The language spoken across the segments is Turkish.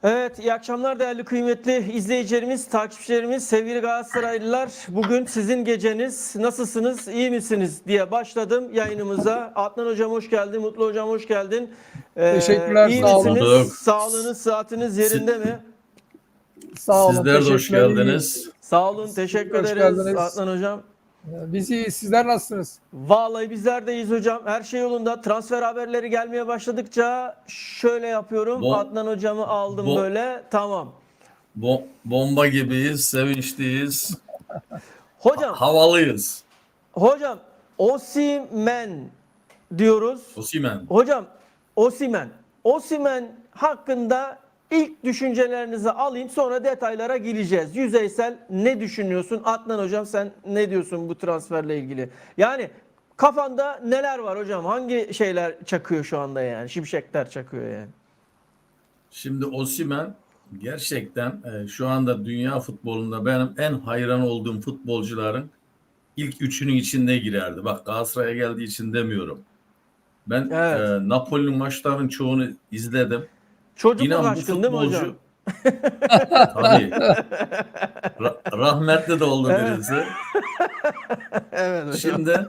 Evet, iyi akşamlar değerli kıymetli izleyicilerimiz, takipçilerimiz, sevgili Galatasaraylılar. Bugün sizin geceniz, nasılsınız, iyi misiniz diye başladım yayınımıza. Adnan Hocam hoş geldin, Mutlu Hocam hoş geldin. Teşekkürler, İyi sağ olun. misiniz? Bulduk. Sağlığınız, saatiniz yerinde mi? Sağ olun, Sizler de hoş teşekkürler. İyiyiz. geldiniz. Sağ olun, teşekkür Hoş ederiz geldiniz. Adnan Hocam. Biz iyiyiz. Sizler nasılsınız? Vallahi bizler de iyiyiz hocam. Her şey yolunda. Transfer haberleri gelmeye başladıkça şöyle yapıyorum. Bo- Adnan Hocam'ı aldım bo- böyle, tamam. Bomba gibiyiz, sevinçliyiz, Hocam, havalıyız. hocam Osimhen diyoruz. Osimhen. Hocam Osimhen. Osimhen hakkında ilk düşüncelerinizi alayım, sonra detaylara gireceğiz. Yüzeysel ne düşünüyorsun? Adnan Hocam sen ne diyorsun bu transferle ilgili? Yani kafanda neler var hocam? Hangi şeyler çakıyor şu anda yani? Şimşekler çakıyor yani. Şimdi Osimhen gerçekten şu anda dünya futbolunda benim en hayran olduğum futbolcuların ilk üçünün içinde girerdi. Bak Galatasaray'a geldiği için demiyorum. Ben Evet. Napoli'nin maçlarının çoğunu izledim. Çocukluk İnan bu aşkın değil mi hocam? futbolcu tabii rahmetli de oldu Evet. birisi. Evet hocam. Şimdi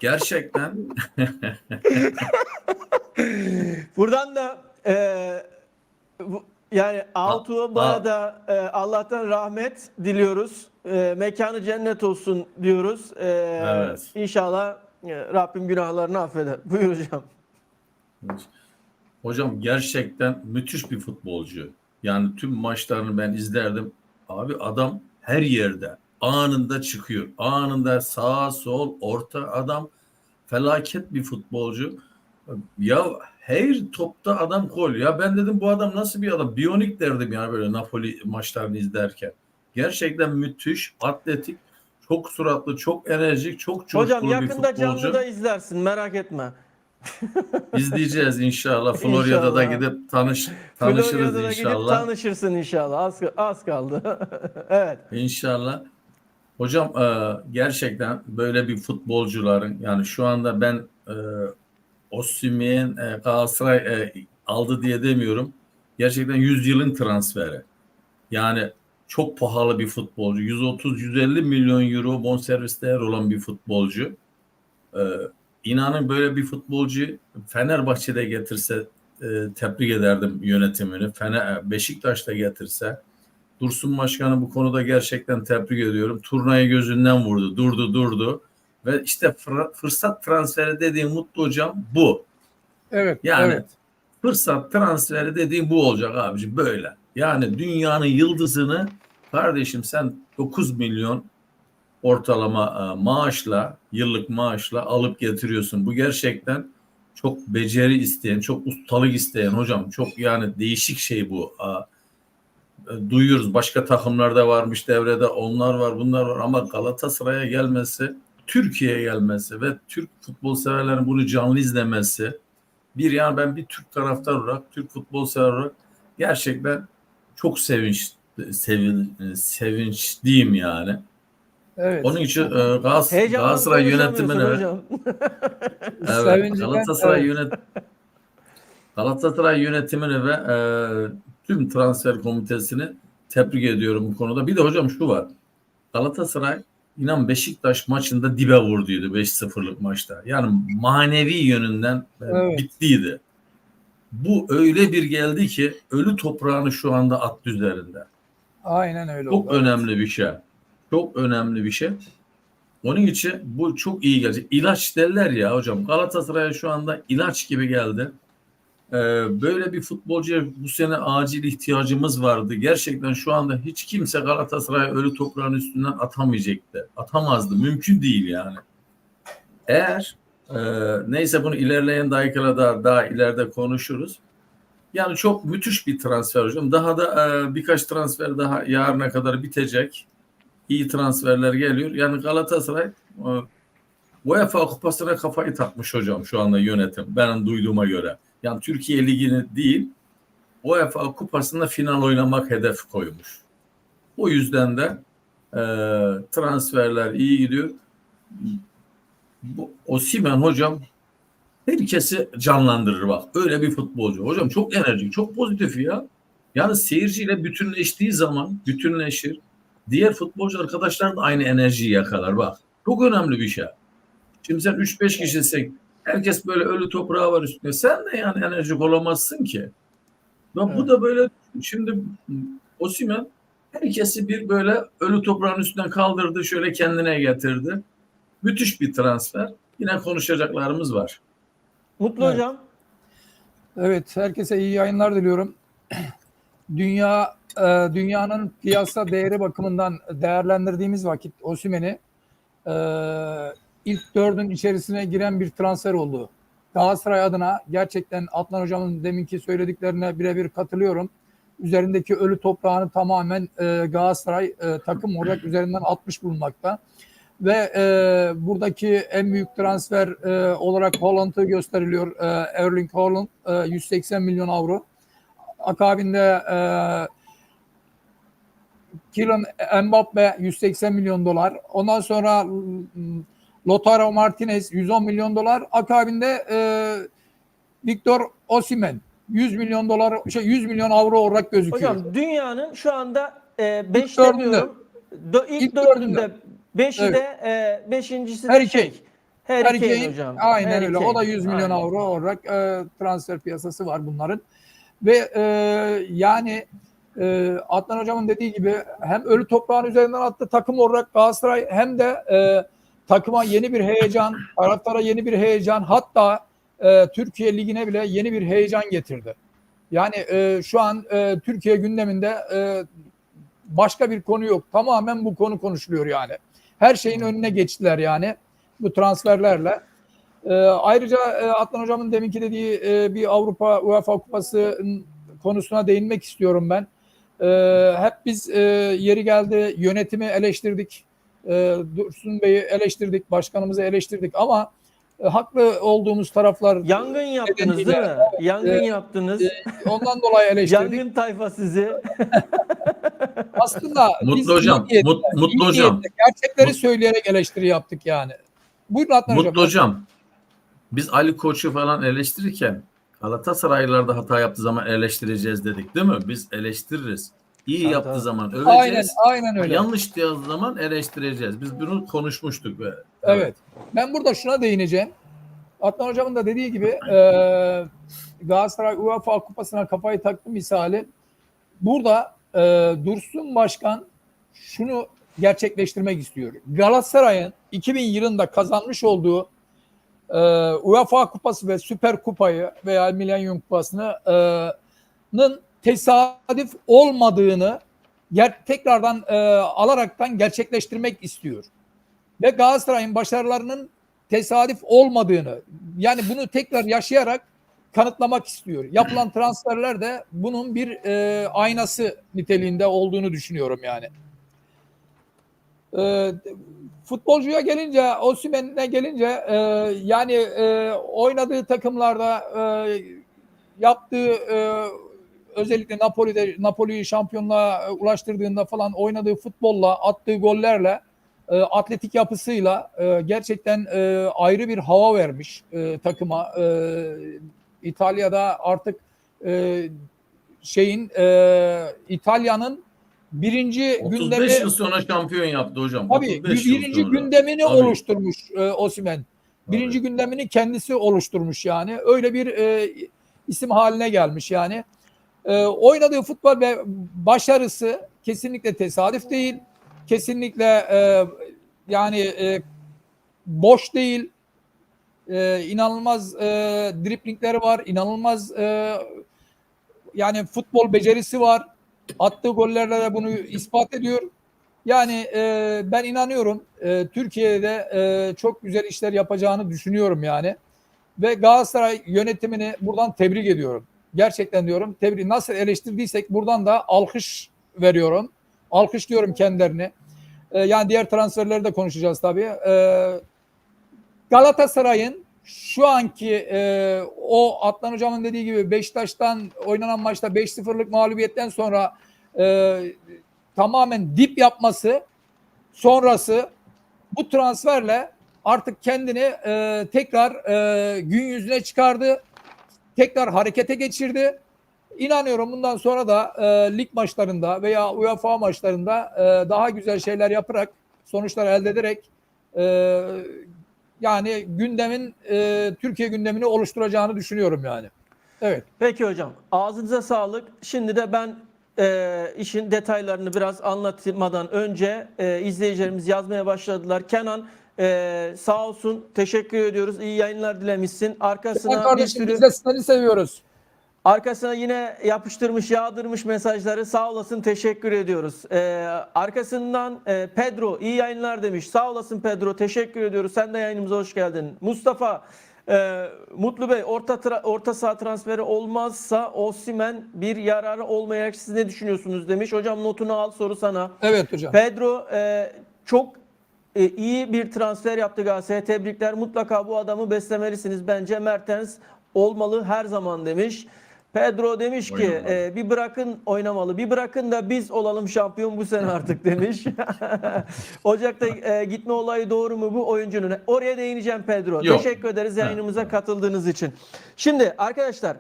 gerçekten Buradan da yani Altuğ'a da Allah'tan rahmet diliyoruz. Mekanı cennet olsun diyoruz. Evet. İnşallah Rabbim günahlarını affeder. Buyur hocam. Hocam gerçekten müthiş bir futbolcu. Yani tüm maçlarını ben izlerdim. Abi adam her yerde anında çıkıyor. Anında sağ sol orta adam felaket bir futbolcu. Ya her topta adam gol. Ya ben dedim bu adam nasıl bir adam? Biyonik derdim yani böyle Napoli maçlarını izlerken. Gerçekten müthiş, atletik, çok suratlı, çok enerjik, çok Hocam coşkulu bir yakında canlı futbolcu. da izlersin, merak etme. İzleyeceğiz inşallah. Florya'da da İnşallah. gidip tanışırız Florya'da da gidip inşallah. tanışırsın inşallah. Az kaldı. Evet. İnşallah. Hocam gerçekten böyle bir futbolcuların yani şu anda ben Osimhen Galatasaray aldı diye demiyorum. Gerçekten 100 yılın transferi. Yani çok pahalı bir futbolcu. 130-150 milyon euro bonservis değer olan bir futbolcu. E, inanın böyle bir futbolcu Fenerbahçe'de getirse tebrik ederdim yönetimini. Beşiktaş'ta getirse Dursun Başkanı bu konuda gerçekten tebrik ediyorum. Turnayı gözünden vurdu, durdu. Ve işte fırsat transferi dediğim Mutlu Hocam bu. Evet, Yani evet. fırsat transferi dediğim bu olacak abici böyle. Yani dünyanın yıldızını kardeşim sen 9 milyon ortalama maaşla, yıllık maaşla alıp getiriyorsun. Bu gerçekten çok beceri isteyen, çok ustalık isteyen hocam. Çok yani değişik şey bu. Duyuyoruz başka takımlarda varmış devrede onlar var bunlar var ama Galatasaray'a gelmesi Türkiye'ye gelmesi ve Türk futbol severlerin bunu canlı izlemesi yani ben bir Türk taraftar olarak Türk futbol sever olarak gerçekten çok sevinçliyim yani. Onun Evet. için Heyecandan Galatasaray konuşamıyorsun yönetimine hocam. evet Sevincinden, evet. Galatasaray yönetimini ve tüm transfer komitesini tebrik ediyorum bu konuda. Bir de hocam şu var. Galatasaray inan Beşiktaş maçında dibe vurduydu 5-0'lık maçta. Yani manevi yönünden Evet. bittiydi. Bu öyle bir geldi ki ölü toprağını şu anda attı üzerinde. Aynen öyle Çok oldu. Evet. önemli bir şey. Çok önemli bir şey. Onun için bu çok iyi gelecek. İlaç derler ya hocam. Galatasaray'a şu anda ilaç gibi geldi. Böyle bir futbolcuya bu sene acil ihtiyacımız vardı. Gerçekten şu anda hiç kimse Galatasaray'ı ölü toprağın üstünden atamayacaktı. Atamazdı. Mümkün değil yani. Eğer neyse bunu ilerleyen dakikalarda daha ileride konuşuruz. Yani çok müthiş bir transfer hocam. Daha da birkaç transfer daha yarına kadar bitecek. İyi transferler geliyor. Yani Galatasaray UEFA Kupası'na kafayı takmış hocam şu anda yönetim. Benim duyduğuma göre. Yani Türkiye Ligi'ni değil UEFA Kupası'nda final oynamak hedef koymuş. O yüzden de transferler iyi gidiyor. Bu Osimhen hocam herkesi canlandırır bak. Öyle bir futbolcu. Hocam çok enerjik, çok pozitif ya. Yani seyirciyle bütünleştiği zaman bütünleşir. Diğer futbolcu arkadaşlar da aynı enerjiyi yakalar bak. Çok önemli bir şey. Şimdi sen 3-5 kişisek herkes böyle ölü toprağı var üstünde. Sen de yani enerjik olamazsın ki. Ve Evet. bu da böyle şimdi Osimhen herkesi bir böyle ölü toprağın üstünden kaldırdı, şöyle kendine getirdi. Müthiş bir transfer. Yine konuşacaklarımız var. Mutlu Evet. hocam. Evet, herkese iyi yayınlar diliyorum. Dünyanın piyasa değeri bakımından değerlendirdiğimiz vakit Osimhen'i ilk 4'ün içerisine giren bir transfer oldu. Galatasaray adına gerçekten Adnan Hocam'ın deminki söylediklerine birebir katılıyorum. Üzerindeki ölü toprağını tamamen Galatasaray takım olarak üzerinden atmış bulunmakta. Ve buradaki en büyük transfer olarak Haaland'ı gösteriliyor. Erling Haaland 180 milyon avro. Akabinde Kylian Mbappe 180 milyon dolar. Ondan sonra Lautaro Martinez 110 milyon dolar. Akabinde Victor Osimhen 100 milyon dolar 100 milyon avro olarak gözüküyor. Hocam dünyanın şu anda İlk 5 dördünde. demiyorum. İlk İlk dördünde dördünde. 5'i Evet. de 5.'si de Harry şey. Kane. Harry Kane hocam. Aynen Harry öyle. Kane. O da 100 milyon Aynen. avro olarak transfer piyasası var bunların. Ve yani Adnan Hocam'ın dediği gibi hem ölü toprağın üzerinden attı takım olarak Galatasaray hem de takıma yeni bir heyecan, taraftara yeni bir heyecan, hatta Türkiye Ligi'ne bile yeni bir heyecan getirdi. Yani şu an Türkiye gündeminde başka bir konu yok. Tamamen bu konu konuşuluyor yani. Her şeyin önüne geçtiler yani bu transferlerle. Ayrıca Adnan Hocam'ın deminki dediği bir Avrupa UEFA Kupası konusuna değinmek istiyorum ben. Hep biz yeri geldi yönetimi eleştirdik. Dursun Bey'i eleştirdik, başkanımızı eleştirdik ama haklı olduğumuz taraflar Yangın yaptınız değil mi? Yangın yaptınız. ondan dolayı eleştirdik. Yangın tayfa sizi. Aslında biz Mutlu hocam, iyi niyetle, Mutlu iyi hocam. niyetle, gerçekleri söyleyerek eleştiri yaptık yani. Buyurun Adnan Mutlu Hocam. hocam. Biz Ali Koç'u falan eleştirirken Galatasaraylılar da hata yaptığı zaman eleştireceğiz dedik değil mi? Biz eleştiririz. İyi Tabii, yaptığı tabii. zaman Aynen, öveceğiz. aynen öyle. Yanlış yaptığı zaman eleştireceğiz. Biz bunu konuşmuştuk. Evet. Ben burada şuna değineceğim. Adnan Hocam'ın da dediği gibi Galatasaray UEFA Kupası'na kafayı taktı misali. Burada Dursun Başkan şunu gerçekleştirmek istiyor. Galatasaray'ın 2000 yılında kazanmış olduğu UEFA Kupası ve Süper Kupayı veya Milenyum Kupası'nın tesadüf olmadığını tekrardan alaraktan gerçekleştirmek istiyor. Ve Galatasaray'ın başarılarının tesadüf olmadığını, yani bunu tekrar yaşayarak kanıtlamak istiyor. Yapılan transferler de bunun bir aynası niteliğinde olduğunu düşünüyorum yani. Futbolcuya gelince, Osimhen'e gelince yani oynadığı takımlarda yaptığı özellikle Napoli'yi şampiyonluğa ulaştırdığında falan oynadığı futbolla, attığı gollerle, atletik yapısıyla gerçekten ayrı bir hava vermiş takıma. İtalya'da artık İtalya'nın birinci 35 gündemi, yıl sonra şampiyon yaptı hocam. tabii 35 yıl birinci sonra. gündemini Tabii. oluşturmuş Osimhen. Birinci Tabii. gündemini kendisi oluşturmuş yani. Öyle bir isim haline gelmiş yani. Oynadığı futbol ve başarısı kesinlikle tesadüf değil. Kesinlikle yani boş değil. İnanılmaz driplingleri var. İnanılmaz yani futbol becerisi var. Attığı gollerle de bunu ispat ediyor. Yani ben inanıyorum Türkiye'de çok güzel işler yapacağını düşünüyorum yani. Ve Galatasaray yönetimini buradan tebrik ediyorum. Gerçekten diyorum. Tebrik. Nasıl eleştirdiysek buradan da alkış veriyorum. Alkışlıyorum kendilerini. Yani diğer transferleri de konuşacağız tabii. Galatasaray'ın şu anki o Adnan Hocam'ın dediği gibi Beşiktaş'tan oynanan maçta 5-0'lık mağlubiyetten sonra tamamen dip yapması sonrası bu transferle artık kendini tekrar gün yüzüne çıkardı. Tekrar harekete geçirdi. İnanıyorum bundan sonra da lig maçlarında veya UEFA maçlarında daha güzel şeyler yaparak, sonuçlar elde ederek yani Türkiye gündemini oluşturacağını düşünüyorum yani. Evet. Peki hocam, ağzınıza sağlık. Şimdi de ben işin detaylarını biraz anlatmadan önce izleyicilerimiz yazmaya başladılar. Kenan sağ olsun, teşekkür ediyoruz. İyi yayınlar dilemişsin. Kenan Arkasına bir kardeşim, sürü biz de seni seviyoruz. Arkasına yine yapıştırmış, yağdırmış mesajları. Sağ olasın, teşekkür ediyoruz. Arkasından Pedro iyi yayınlar demiş. Sağ olasın Pedro, teşekkür ediyoruz. Sen de yayınımıza hoş geldin. Mustafa Mutlu Bey, orta saha transferi olmazsa Osimhen bir yararı olmayacak. Siz ne düşünüyorsunuz demiş. Hocam notunu al, soru sana. Evet hocam. Pedro çok iyi bir transfer yaptı Galatasaray'a. Tebrikler. Mutlaka bu adamı beslemelisiniz. Bence Mertens olmalı her zaman demiş. Pedro demiş ki bir bırakın oynamalı. Bir bırakın da biz olalım şampiyon bu sene artık demiş. Ocak'ta gitme olayı doğru mu bu oyuncunun? Oraya değineceğim Pedro. Yok. Teşekkür ederiz yayınımıza katıldığınız için. Şimdi arkadaşlar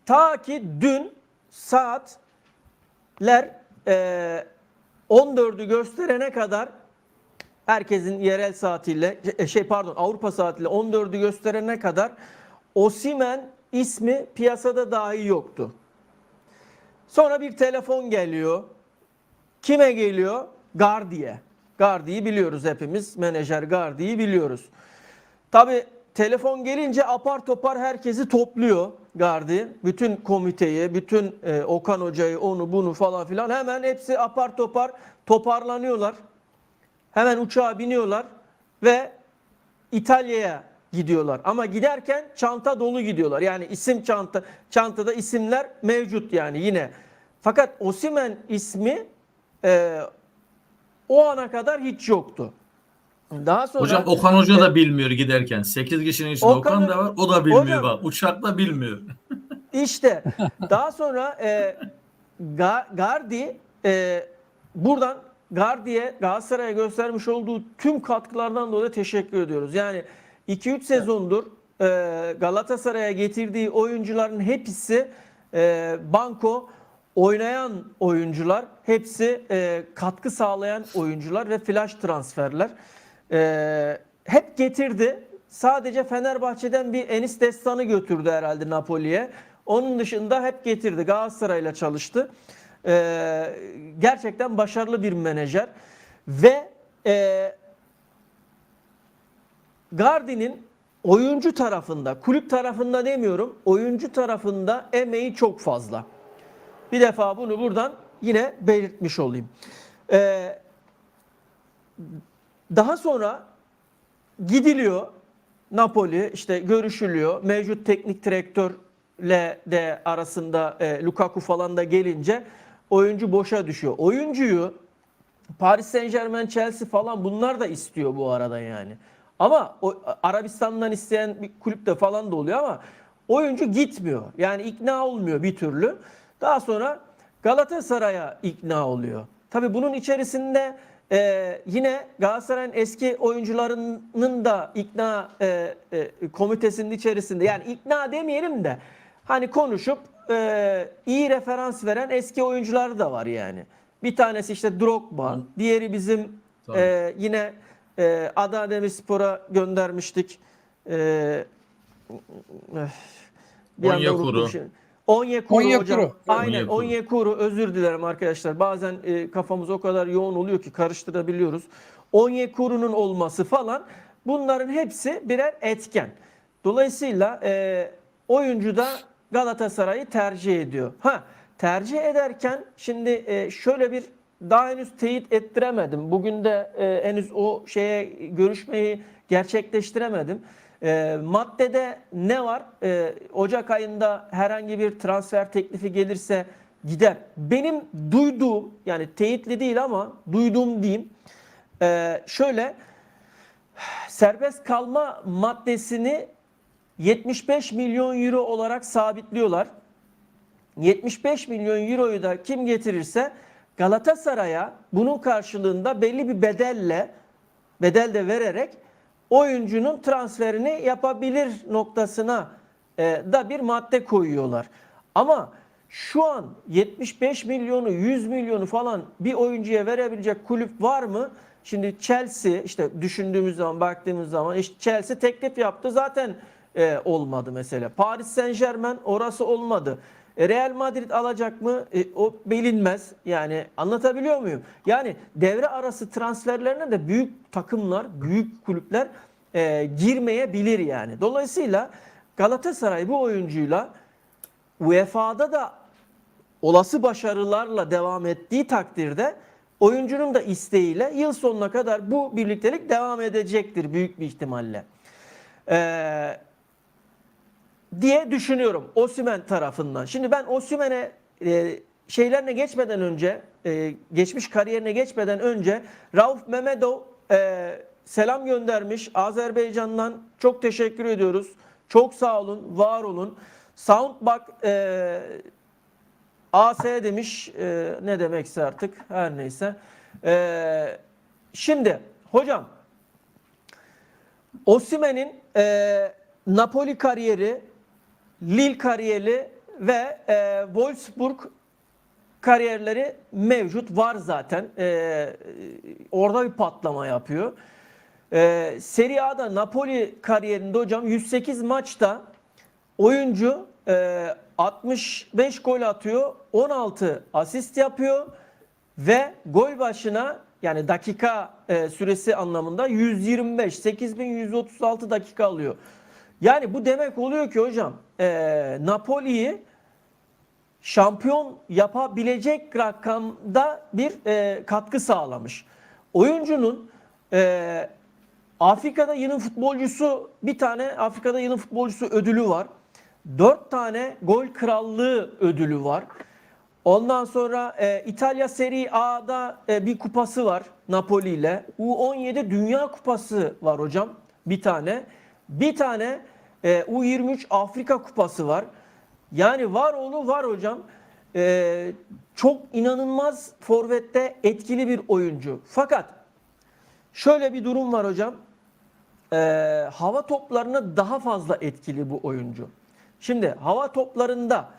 ta ki dün saatler 14'ü gösterene kadar herkesin yerel saatiyle Avrupa saatiyle 14'ü gösterene kadar Osimhen ismi piyasada dahi yoktu. Sonra bir telefon geliyor. Kime geliyor? Gardi'ye. Gardi'yi biliyoruz hepimiz. Menajer Gardi'yi biliyoruz. Tabii telefon gelince apar topar herkesi topluyor Gardi. Bütün komiteyi, bütün Okan Hoca'yı, onu bunu falan filan. Hemen hepsi apar topar toparlanıyorlar. Hemen uçağa biniyorlar ve İtalya'ya gidiyorlar. Ama giderken çanta dolu gidiyorlar. Yani isim çantada isimler mevcut yani yine. Fakat Osimhen ismi o ana kadar hiç yoktu. Daha sonra Hocam Okan Hoca da bilmiyor giderken. 8 kişinin içinde Okan da var. O da bilmiyor hocam, bak. Uçakta bilmiyor. İşte daha sonra Gardi buradan Gardi'ye, Galatasaray'a göstermiş olduğu tüm katkılardan dolayı teşekkür ediyoruz. Yani 2-3 sezondur Galatasaray'a getirdiği oyuncuların hepsi banko oynayan oyuncular, hepsi katkı sağlayan oyuncular ve flash transferler. Hep getirdi. Sadece Fenerbahçe'den bir Enis Destan'ı götürdü herhalde Napoli'ye. Onun dışında hep getirdi. Galatasaray'la çalıştı. Gerçekten başarılı bir menajer. Ve Gardi'nin oyuncu tarafında, kulüp tarafında demiyorum, oyuncu tarafında emeği çok fazla. Bir defa bunu buradan yine belirtmiş olayım. Daha sonra gidiliyor. Napoli işte görüşülüyor. Mevcut teknik direktörle de arasında Lukaku falan da gelince oyuncu boşa düşüyor. Oyuncuyu Paris Saint-Germain, Chelsea falan bunlar da istiyor bu arada yani. Ama Arabistan'dan isteyen bir kulüpte falan da oluyor ama oyuncu gitmiyor. Yani ikna olmuyor bir türlü. Daha sonra Galatasaray'a ikna oluyor. Tabii bunun içerisinde yine Galatasaray'ın eski oyuncularının da ikna komitesinin içerisinde, yani ikna demeyelim de hani konuşup iyi referans veren eski oyuncular da var yani. Bir tanesi işte Drogba, diğeri bizim yine Adana Demirspor'a göndermiştik. Bir anda unuttum şimdi. Onyekuru hocam. Aynen Onyekuru, özür dilerim arkadaşlar. Bazen kafamız o kadar yoğun oluyor ki karıştırabiliyoruz. Onyekuru'nun olması falan, bunların hepsi birer etken. Dolayısıyla oyuncu da Galatasaray'ı tercih ediyor. Tercih ederken şimdi şöyle bir daha henüz teyit ettiremedim. Bugün de henüz o görüşmeyi gerçekleştiremedim. Maddede ne var? Ocak ayında herhangi bir transfer teklifi gelirse gider. Benim duyduğum, yani teyitli değil ama duyduğum diyeyim. Şöyle, serbest kalma maddesini 75 milyon euro olarak sabitliyorlar. 75 milyon euroyu da kim getirirse Galatasaray'a bunun karşılığında belli bir bedelle bedel de vererek oyuncunun transferini yapabilir noktasına da bir madde koyuyorlar. Ama şu an 75 milyonu 100 milyonu falan bir oyuncuya verebilecek kulüp var mı? Şimdi Chelsea, işte düşündüğümüz zaman, baktığımız zaman işte Chelsea teklif yaptı, zaten olmadı mesela. Paris Saint-Germain, orası olmadı. Real Madrid alacak mı? O bilinmez. Yani anlatabiliyor muyum? Yani devre arası transferlerine de büyük takımlar, büyük kulüpler girmeyebilir yani. Dolayısıyla Galatasaray bu oyuncuyla UEFA'da da olası başarılarla devam ettiği takdirde oyuncunun da isteğiyle yıl sonuna kadar bu birliktelik devam edecektir büyük bir ihtimalle. Diye düşünüyorum Osimhen tarafından. Şimdi ben Osimhen'e şeylerine geçmeden önce, geçmiş kariyerine geçmeden önce Rauf Mehmedov selam göndermiş Azerbaycan'dan. Çok teşekkür ediyoruz. Çok sağ olun, var olun. Soundbug AS demiş, ne demekse artık, her neyse. Şimdi hocam, Osimhen'in Napoli kariyeri, Lille kariyeri ve Wolfsburg kariyerleri mevcut, var zaten. Orada bir patlama yapıyor. Serie A'da Napoli kariyerinde hocam 108 maçta oyuncu 65 gol atıyor, 16 asist yapıyor ve gol başına, yani dakika süresi anlamında 125, 8136 dakika alıyor. Yani bu demek oluyor ki hocam, Napoli'yi şampiyon yapabilecek rakamda bir katkı sağlamış. Oyuncunun Afrika'da yılın futbolcusu, bir tane Afrika'da yılın futbolcusu ödülü var. 4 tane gol krallığı ödülü var. Ondan sonra İtalya Serie A'da bir kupası var Napoli ile. U17 Dünya Kupası var hocam, bir tane. Bir tane U23 Afrika Kupası var. Yani var oğlu var hocam. Çok inanılmaz forvette etkili bir oyuncu. Fakat şöyle bir durum var hocam. Hava toplarına daha fazla etkili bu oyuncu. Şimdi hava toplarında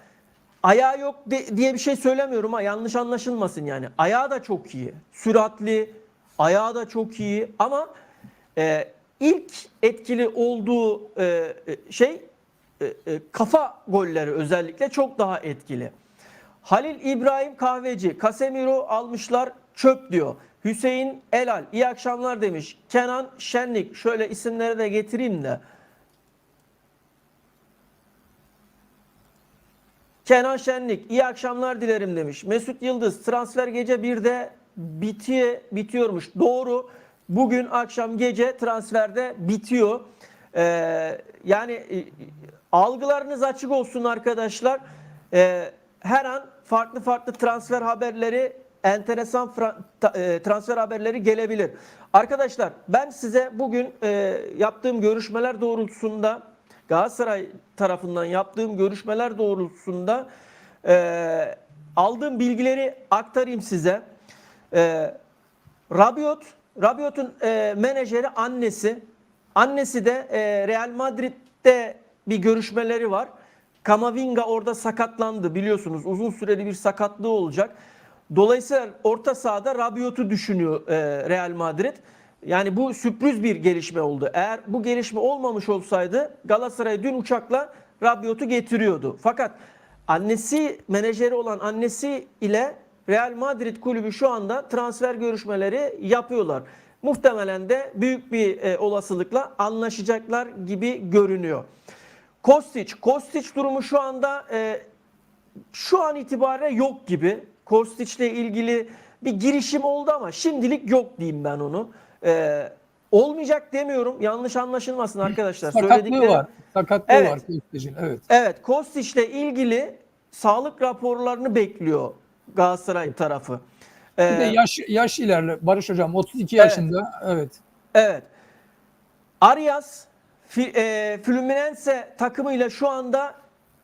ayağı yok diye bir şey söylemiyorum ha, yanlış anlaşılmasın yani. Ayağı da çok iyi. Süratli, ayağı da çok iyi ama ilk etkili olduğu kafa golleri özellikle çok daha etkili. Halil İbrahim Kahveci, Casemiro almışlar çöp diyor. Hüseyin Elal, iyi akşamlar demiş. Kenan Şenlik, şöyle isimleri de getireyim de. Kenan Şenlik, iyi akşamlar dilerim demiş. Mesut Yıldız, transfer gece 1'de bitiyormuş. Doğru. Bugün akşam gece transferde bitiyor. Yani algılarınız açık olsun arkadaşlar. Her an farklı transfer haberleri, enteresan transfer haberleri gelebilir. Arkadaşlar, ben size bugün yaptığım görüşmeler doğrultusunda, Galatasaray tarafından yaptığım görüşmeler doğrultusunda aldığım bilgileri aktarayım size. Rabiot'un menajeri annesi de Real Madrid'de bir görüşmeleri var. Kamavinga orada sakatlandı, biliyorsunuz uzun süreli bir sakatlığı olacak. Dolayısıyla orta sahada Rabiot'u düşünüyor Real Madrid. Yani bu sürpriz bir gelişme oldu. Eğer bu gelişme olmamış olsaydı Galatasaray dün uçakla Rabiot'u getiriyordu. Fakat menajeri olan annesi ile Real Madrid kulübü şu anda transfer görüşmeleri yapıyorlar. Muhtemelen de büyük bir olasılıkla anlaşacaklar gibi görünüyor. Kostić durumu şu an itibariyle yok gibi. Kostić ile ilgili bir girişim oldu ama şimdilik yok diyeyim ben onu. Olmayacak demiyorum. Yanlış anlaşılmasın arkadaşlar. Sakatlığı var. Sakatlığı var Kostić'in. Evet. Evet, Kostić ile ilgili sağlık raporlarını bekliyor Galatasaray tarafı. Bir de yaş ilerle Barış Hocam, 32 yaşında. Evet. Evet. Arias Fluminense takımıyla şu anda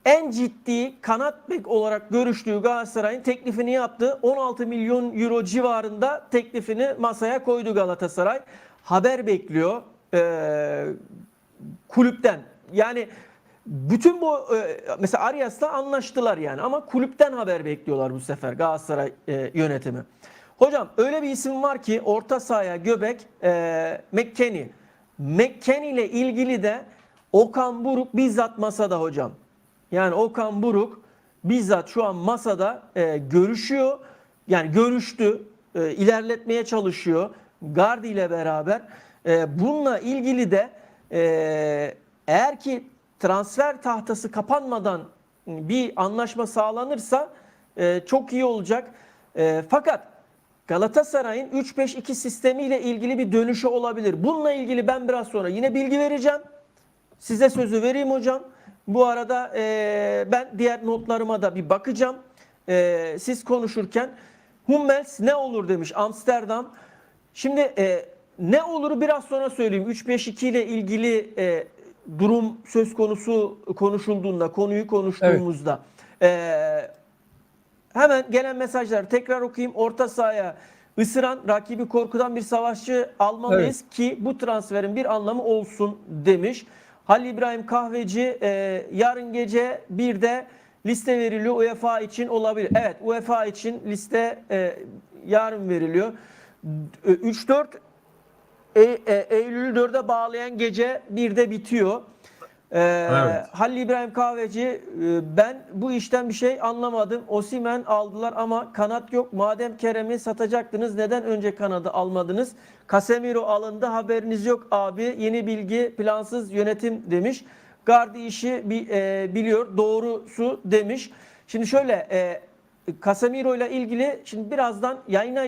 en ciddi kanat bek olarak görüştüğü Galatasaray'ın teklifini yaptı. 16 milyon euro civarında teklifini masaya koydu Galatasaray. haber bekliyor kulüpten. Yani bütün bu mesela Arias'la anlaştılar yani ama kulüpten haber bekliyorlar bu sefer Galatasaray yönetimi. Hocam öyle bir isim var ki orta sahaya göbek McKennie. McKennie ile ilgili de Okan Buruk bizzat masada hocam. Yani Okan Buruk bizzat şu an masada görüşüyor. Yani görüştü, ilerletmeye çalışıyor. Gardi ile beraber. Bununla ilgili de eğer ki transfer tahtası kapanmadan bir anlaşma sağlanırsa çok iyi olacak. Fakat Galatasaray'ın 3-5-2 sistemiyle ilgili bir dönüşü olabilir. Bununla ilgili ben biraz sonra yine bilgi vereceğim. Size sözü vereyim hocam. Bu arada ben diğer notlarıma da bir bakacağım. Siz konuşurken Hummels ne olur demiş Amsterdam. Şimdi ne oluru biraz sonra söyleyeyim. 3-5-2 ile ilgili durum söz konusu konuşulduğunda, konuyu konuştuğumuzda. Hemen gelen mesajları tekrar okuyayım. Orta sahaya ısıran, rakibi korkudan bir savaşçı almalıyız ki bu transferin bir anlamı olsun demiş. Halil İbrahim Kahveci yarın gece bir de liste veriliyor UEFA için olabilir. Evet, UEFA için liste yarın veriliyor. 3-4 Eylül'ü 4'e bağlayan gece 1'de bitiyor. Evet. Halil İbrahim Kahveci ben bu işten bir şey anlamadım. Osimhen aldılar ama kanat yok. Madem Kerem'i satacaktınız neden önce kanadı almadınız? Casemiro alındı haberiniz yok abi. Yeni bilgi plansız yönetim demiş. Gardi işi biliyor doğrusu demiş. Şimdi şöyle Casemiro ile ilgili şimdi birazdan yayına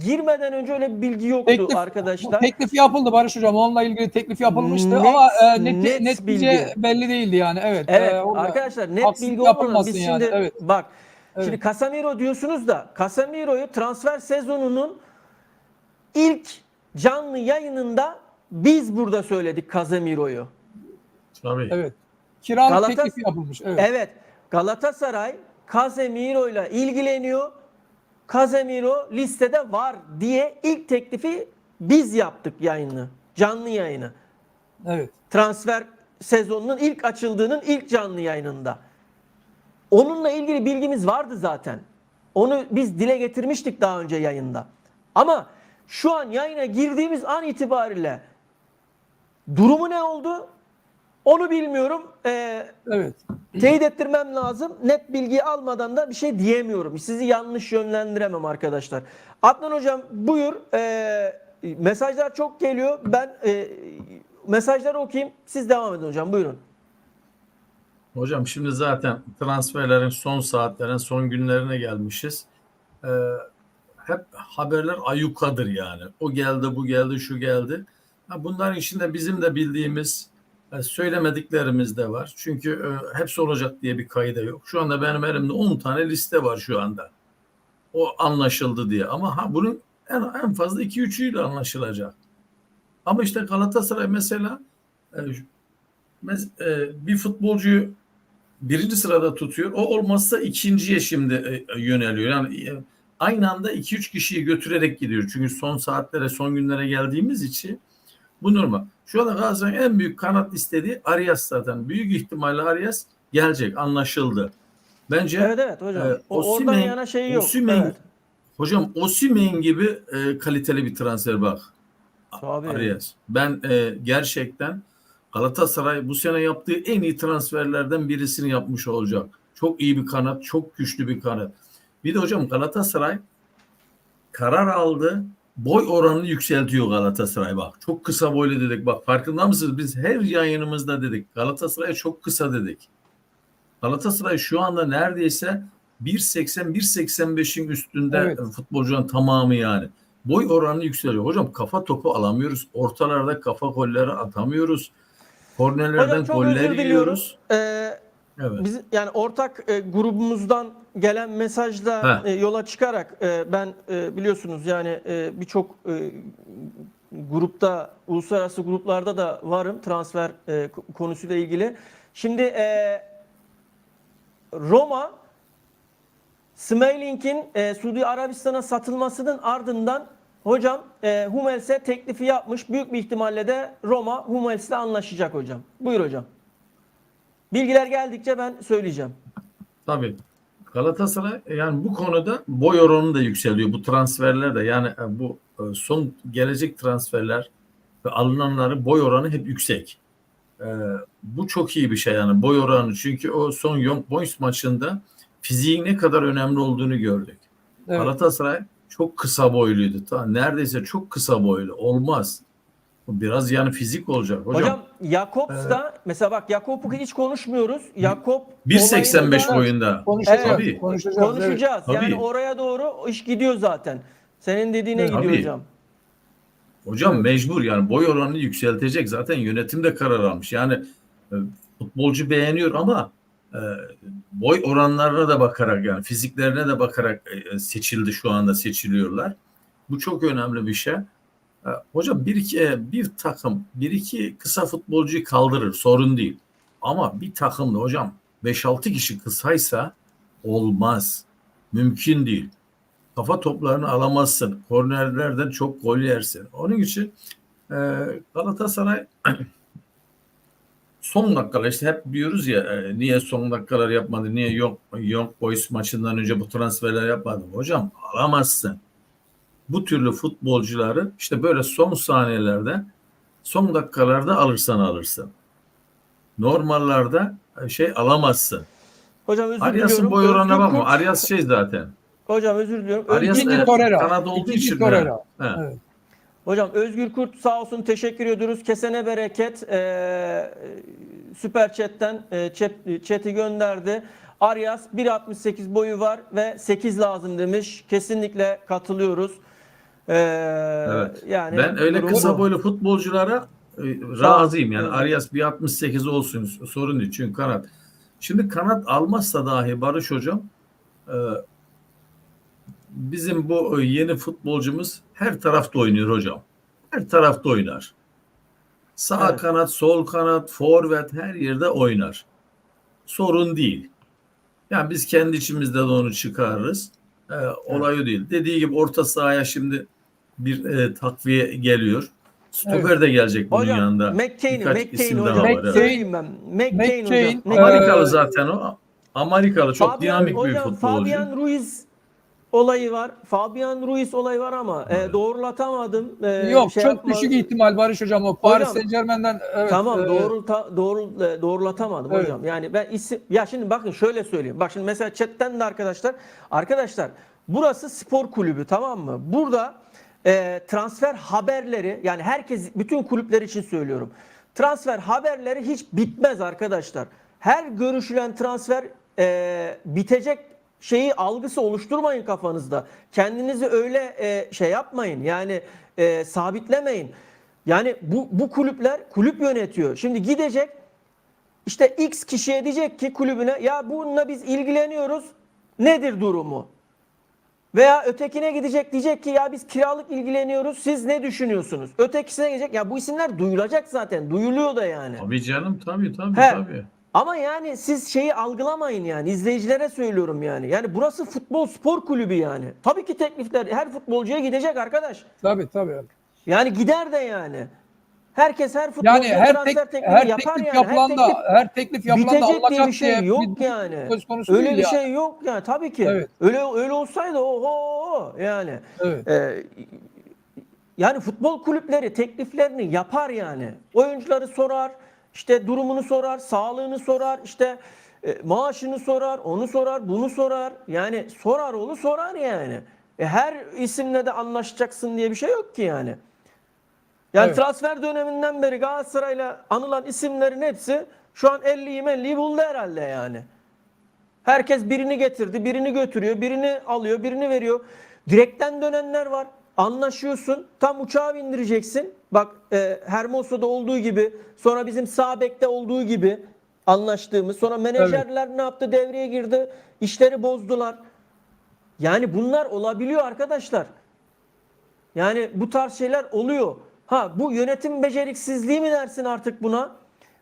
girmeden önce öyle bir bilgi yoktu arkadaşlar. Teklif yapıldı Barış Hocam. Onunla ilgili teklif yapılmıştı Net- ama net netice bilgi. belli değildi yani. Evet. Evet Orada arkadaşlar net haksızlık bilgi olmadan yapılmasın biz yani. şimdi Evet. bak Evet. şimdi Casemiro diyorsunuz da Casemiro'yu transfer sezonunun ilk canlı yayınında biz burada söyledik Casemiro'yu. Tabii. Evet. Kiralık Galatasaray- teklifi yapılmış. Evet. Evet. Galatasaray Casemiro ile ilgileniyor. Casemiro listede var diye ilk teklifi biz yaptık yayını. Canlı yayını. Evet. Transfer sezonunun ilk açıldığının ilk canlı yayınında. Onunla ilgili bilgimiz vardı zaten. Onu biz dile getirmiştik daha önce yayında. Ama şu an yayına girdiğimiz an itibariyle durumu ne oldu? Onu bilmiyorum. Evet. Teyit ettirmem lazım. Net bilgi almadan da bir şey diyemiyorum. Sizi yanlış yönlendiremem arkadaşlar. Adnan hocam buyur. Mesajlar çok geliyor. Ben mesajları okuyayım. Siz devam edin hocam. Buyurun. Hocam şimdi zaten transferlerin son saatlerine, son günlerine gelmişiz. Hep haberler ayyukadır yani. O geldi, bu geldi, şu geldi. Bunların içinde bizim de bildiğimiz, söylemediklerimiz de var. Çünkü hepsi olacak diye bir kayda yok. Şu anda benim elimde 10 tane liste var şu anda. O anlaşıldı diye. Ama bunun en fazla 2-3'üyle anlaşılacak. Ama işte Galatasaray mesela bir futbolcuyu birinci sırada tutuyor. O olmazsa ikinciye şimdi yöneliyor. Yani aynı anda 2-3 kişiyi götürerek gidiyor. Çünkü son saatlere, son günlere geldiğimiz için bu normal. Şu anda Galatasaray'ın en büyük kanat istediği Arias zaten. Büyük ihtimalle Arias gelecek, anlaşıldı. Bence Evet hocam. Oradan Osimhen, yana şey yok. Osimhen, Evet. hocam Osimhen gibi kaliteli bir transfer bak. Tabii. Arias. Ben gerçekten Galatasaray bu sene yaptığı en iyi transferlerden birisini yapmış olacak. Çok iyi bir kanat, çok güçlü bir kanat. Bir de hocam Galatasaray karar aldı. Boy oranını yükseltiyor Galatasaray bak. Çok kısa boylu dedik. Bak farkında mısınız? Biz her yayınımızda dedik. Galatasaray çok kısa dedik. Galatasaray şu anda neredeyse 1.80-1.85'in üstünde Evet. futbolcunun tamamı yani. Boy oranı yükseliyor. Hocam kafa topu alamıyoruz. Ortalarda kafa golleri atamıyoruz. Kornerlerden Hocam çok goller özür diliyorum. yiyoruz. Evet. Biz yani ortak grubumuzdan gelen mesajla yola çıkarak ben biliyorsunuz yani birçok grupta, uluslararası gruplarda da varım transfer konusuyla ilgili. Şimdi Roma Smailik'in Suudi Arabistan'a satılmasının ardından Hocam Hummels'e teklifi yapmış. Büyük bir ihtimalle de Roma Hummels'le anlaşacak hocam. Buyur hocam. Bilgiler geldikçe ben söyleyeceğim. Tabii. Galatasaray yani bu konuda boy oranı da yükseliyor. Bu transferler de yani bu son gelecek transferler ve alınanların boy oranı hep yüksek. Bu çok iyi bir şey yani boy oranı. Çünkü o son Young Boys maçında fiziğin ne kadar önemli olduğunu gördük. Evet. Galatasaray çok kısa boyluydu. Neredeyse çok kısa boylu. Olmaz. Biraz yani fizik olacak. Hocam Jakobs da mesela bak Jakob'u hiç konuşmuyoruz. Jakob 1.85 olayını da boyunda. Konuşacağız. Tabii. Konuşacağız. Evet. konuşacağız. Yani Tabii. oraya doğru iş gidiyor zaten. Senin dediğine Evet. gidiyor Tabii. hocam. Hocam Evet. mecbur yani boy oranını yükseltecek. Zaten yönetim de karar almış. Yani futbolcu beğeniyor ama boy oranlarına da bakarak yani fiziklerine de bakarak seçildi şu anda seçiliyorlar. Bu çok önemli bir şey. Hocam bir takım bir iki kısa futbolcuyu kaldırır sorun değil. Ama bir takımda hocam 5-6 kişi kısaysa olmaz. Mümkün değil. Kafa toplarını alamazsın. Kornerlerden çok gol yersin. Onun için Galatasaray son dakikalar işte hep diyoruz ya niye son dakikalar yapmadı, niye Young Boys maçından önce bu transferler yapmadı. Hocam alamazsın. Bu türlü futbolcuları işte böyle son saniyelerde son dakikalarda alırsan alırsın. Normallerde alamazsın. Hocam özür Arias'ın diliyorum. boy oranına Özgür bakma. Kurt. Arias zaten. Hocam özür diliyorum. Arias İkinci Torreira. kanat olduğu İkinci için. Torreira. He. Evet. Hocam Özgür Kurt sağ olsun teşekkür ediyoruz. Kesene bereket. Süper Chat'ten chat'i gönderdi. Arias 1.68 boyu var ve 8 lazım demiş. Kesinlikle katılıyoruz. Evet. Yani Ben öyle durum kısa bu. boylu futbolculara razıyım. Yani Arias 1.68 olsun sorun değil. Çünkü kanat. Şimdi kanat almazsa dahi Barış hocam bizim bu yeni futbolcumuz her tarafta oynuyor hocam. Her tarafta oynar. Sağ Evet. kanat, sol kanat, forvet her yerde oynar. Sorun değil. Yani biz kendi içimizde de onu çıkarırız. Olay o değil. Dediği gibi orta sahaya şimdi bir takviye geliyor. Stoper Evet. de gelecek bunun Hocam yanında. McCain Birkaç isim daha hocam var. Evet. söyleyeyim ben. McCain hocam. McCain, Amerikalı zaten o. Amerikalı çok dinamik bir Hocam futbolcu. Fabian Ruiz olayı var. Fabian Ruiz olayı var ama Evet. doğrulatamadım. Yok çok Yapma. düşük ihtimal Barış hocam o Paris Hocam, Saint-Germain'den evet, tamam doğrulatamadım evet. hocam. Yani ben isim ya şimdi bakın şöyle söyleyeyim. Bak şimdi mesela chatten de arkadaşlar burası spor kulübü, tamam mı? Burada transfer haberleri, yani herkes, bütün kulüpler için söylüyorum. Transfer haberleri hiç bitmez arkadaşlar. Her görüşülen transfer bitecek şeyi, algısı oluşturmayın kafanızda. Kendinizi öyle şey yapmayın. Yani sabitlemeyin. Yani bu kulüpler, kulüp yönetiyor. Şimdi gidecek işte X kişiye diyecek ki kulübüne, ya bununla biz ilgileniyoruz. Nedir durumu? Veya ötekine gidecek, diyecek ki ya biz kiralık ilgileniyoruz. Siz ne düşünüyorsunuz? Ötekisine gidecek. Ya bu isimler duyulacak zaten. Duyuluyor da yani. Tabii canım tabii. He. Tabii. Ama yani siz şeyi algılamayın yani. İzleyicilere söylüyorum yani. Yani burası futbol spor kulübü yani. Tabii ki teklifler her futbolcuya gidecek arkadaş. Tabii. Yani gider de yani. Herkes her futbolcuya Yani transfer teklifi her yapar teklif yani. yapılan da her teklif yapılan da bitecek diye bir alınacak şey diye yok bir durum yani. söz konusu Öyle değil bir yani. şey yok yani, tabii ki. Evet. Öyle olsaydı oho yani. Evet. Yani futbol kulüpleri tekliflerini yapar yani. Oyuncuları sorar, işte durumunu sorar, sağlığını sorar, işte maaşını sorar, onu sorar, bunu sorar. Yani sorar oğlu sorar yani. Her isimle de anlaşacaksın diye bir şey yok ki yani. Yani Evet. transfer döneminden beri Galatasaray'la anılan isimlerin hepsi şu an 50'yi buldu herhalde yani. Herkes birini getirdi, birini götürüyor, birini alıyor, birini veriyor. Direkten dönenler var. Anlaşıyorsun. Tam uçağa bindireceksin. Bak Hermoso'da olduğu gibi, sonra bizim sağ bekte olduğu gibi anlaştığımız. Sonra menajerler ne yaptı? Devreye girdi. İşleri bozdular. Yani bunlar olabiliyor arkadaşlar. Yani bu tarz şeyler oluyor. Ha, bu yönetim beceriksizliği mi dersin artık buna?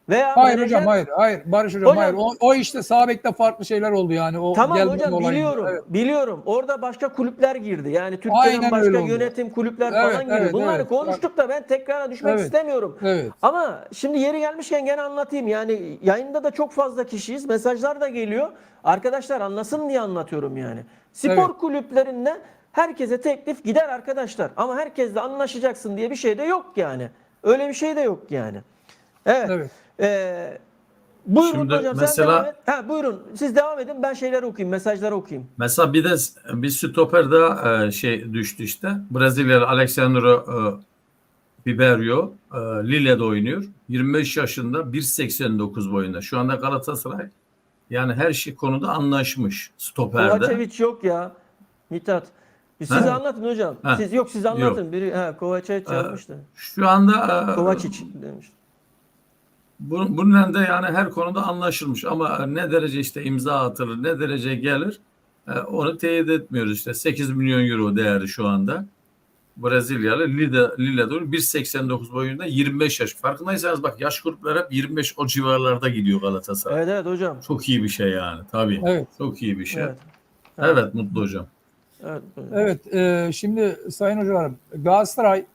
Veya Hayır menajer- hocam, hayır. Barış hocam, Hocam- hayır. O işte sağ bekte farklı şeyler oldu yani. O Tamam gelmeme hocam, olayında. biliyorum. Evet. Biliyorum. Orada başka kulüpler girdi. Yani Türkiye'den Aynen öyle başka oldu. yönetim kulüpler Evet, falan girdi. evet, Bunları evet. konuştuk da ben tekrara düşmek Evet. istemiyorum. Evet. Ama şimdi yeri gelmişken gene anlatayım. Yani yayında da çok fazla kişiyiz. Mesajlar da geliyor. Arkadaşlar anlasın diye anlatıyorum yani. Spor Evet. kulüplerinde herkese teklif gider arkadaşlar. Ama herkesle anlaşacaksın diye bir şey de yok yani. Öyle bir şey de yok yani. Evet. Evet. Buyurun Şimdi hocam, sen mesela- devam et. Ha, buyurun siz devam edin, ben şeyleri okuyayım, mesajları okuyayım. Mesela bir de bir stoper daha düştü işte. Brezilyalı Alexandro Ribeiro Lille'de oynuyor. 25 yaşında, 1.89 boyunda. Şu anda Galatasaray yani her şey konuda anlaşmış stoperde. Kovacevic yok ya. Mithat. Siz Ha? anlatın hocam. Ha. Siz anlatın. Biri Kovacevic yazmıştı. Şu anda Kovacic demiş. bununla da yani her konuda anlaşılmış ama ne derece işte imza atılır, ne derece gelir onu teyit etmiyoruz işte. 8 milyon euro değeri şu anda. Brezilyalı Lille'de 1.89 boyunda, 25 yaş. Farkındaysanız bak, yaş grupları hep 25 o civarlarda gidiyor Galatasaray. Evet hocam. Çok iyi bir şey yani tabii. Evet. Çok iyi bir şey. Evet. Evet Mutlu hocam. Evet. Evet, şimdi sayın hocalarım, Galatasaray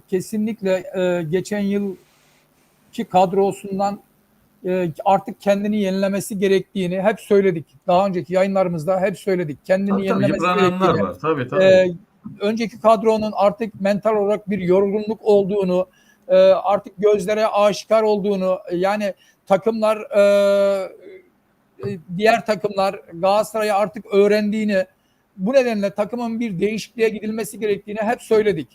kesinlikle geçen yılki kadrosundan artık kendini yenilemesi gerektiğini hep söyledik. Daha önceki yayınlarımızda hep söyledik. Kendini Tabii, yenilemesi yıprananlar gerektiğini. var. Tabii. Önceki kadronun artık mental olarak bir yorgunluk olduğunu, artık gözlere aşikar olduğunu, yani takımlar, diğer takımlar Galatasaray'ı artık öğrendiğini, bu nedenle takımın bir değişikliğe gidilmesi gerektiğini hep söyledik.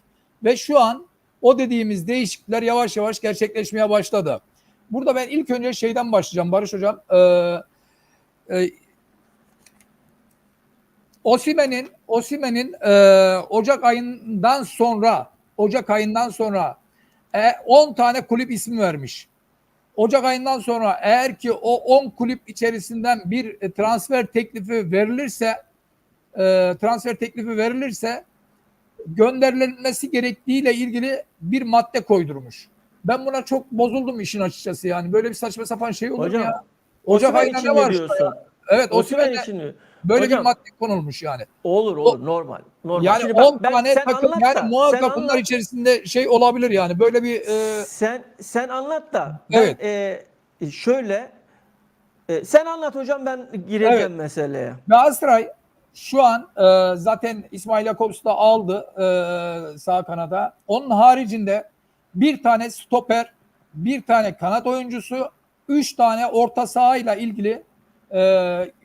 Ve şu an o dediğimiz değişiklikler yavaş yavaş gerçekleşmeye başladı. Burada ben ilk önce şeyden başlayacağım Barış Hocam. Osimhen'in Ocak ayından sonra 10 tane kulüp ismi vermiş. Ocak ayından sonra eğer ki o 10 kulüp içerisinden bir transfer teklifi verilirse gönderilmesi gerektiğiyle ilgili bir madde koydurmuş. Ben buna çok bozuldum işin açıkçası yani. Böyle bir saçma sapan şey olur mu Hocam, ya? Ocak Osimhen ayında için ne ne var diyorsun? ya? Evet, Osimhen Osimhen'e için mi? böyle Hocam, bir madde konulmuş yani. olur normal. Yani Şimdi 10 bak, tane sen takım anlat yani da, muhakkak bunlar içerisinde şey olabilir yani. Böyle bir sen anlat da Evet. ben şöyle sen anlat hocam, ben gireceğim meseleye. Galatasaray şu an zaten İsmail Jakobs'u da aldı sağ kanada. Onun haricinde bir tane stoper, bir tane kanat oyuncusu, 3 tane orta sahayla ilgili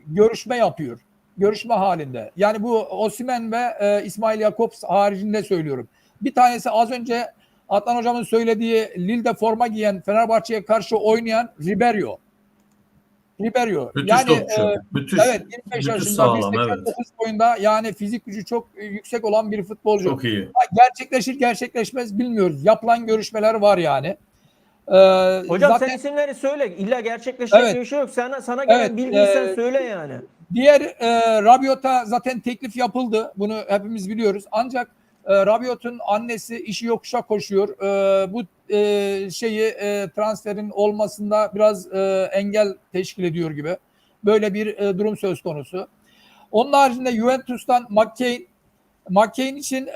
görüşme yapıyor. Görüşme halinde. Yani bu Osimhen ve İsmail Jakobs haricinde söylüyorum. Bir tanesi az önce Adnan Hocam'ın söylediği Lille'de forma giyen, Fenerbahçe'ye karşı oynayan Ribeiro. Müthiş Yani topçu. evet, 25 Müthiş yaşında, sağlam, 1.89 evet. boyunda, yani fizik gücü çok yüksek olan bir futbolcu. Çok iyi. Gerçekleşir gerçekleşmez bilmiyoruz. Yapılan görüşmeler var yani. Hocam Zaten sen isimleri söyle. İlla gerçekleşecek Evet. bir şey yok. Sana gelen Evet, bilgiyi sen söyle yani. diğer Rabiot'a zaten teklif yapıldı. Bunu hepimiz biliyoruz. Ancak Rabiot'un annesi işi yokuşa koşuyor. Bu transferin olmasında biraz engel teşkil ediyor gibi. Böyle bir durum söz konusu. Onun haricinde Juventus'tan McCain için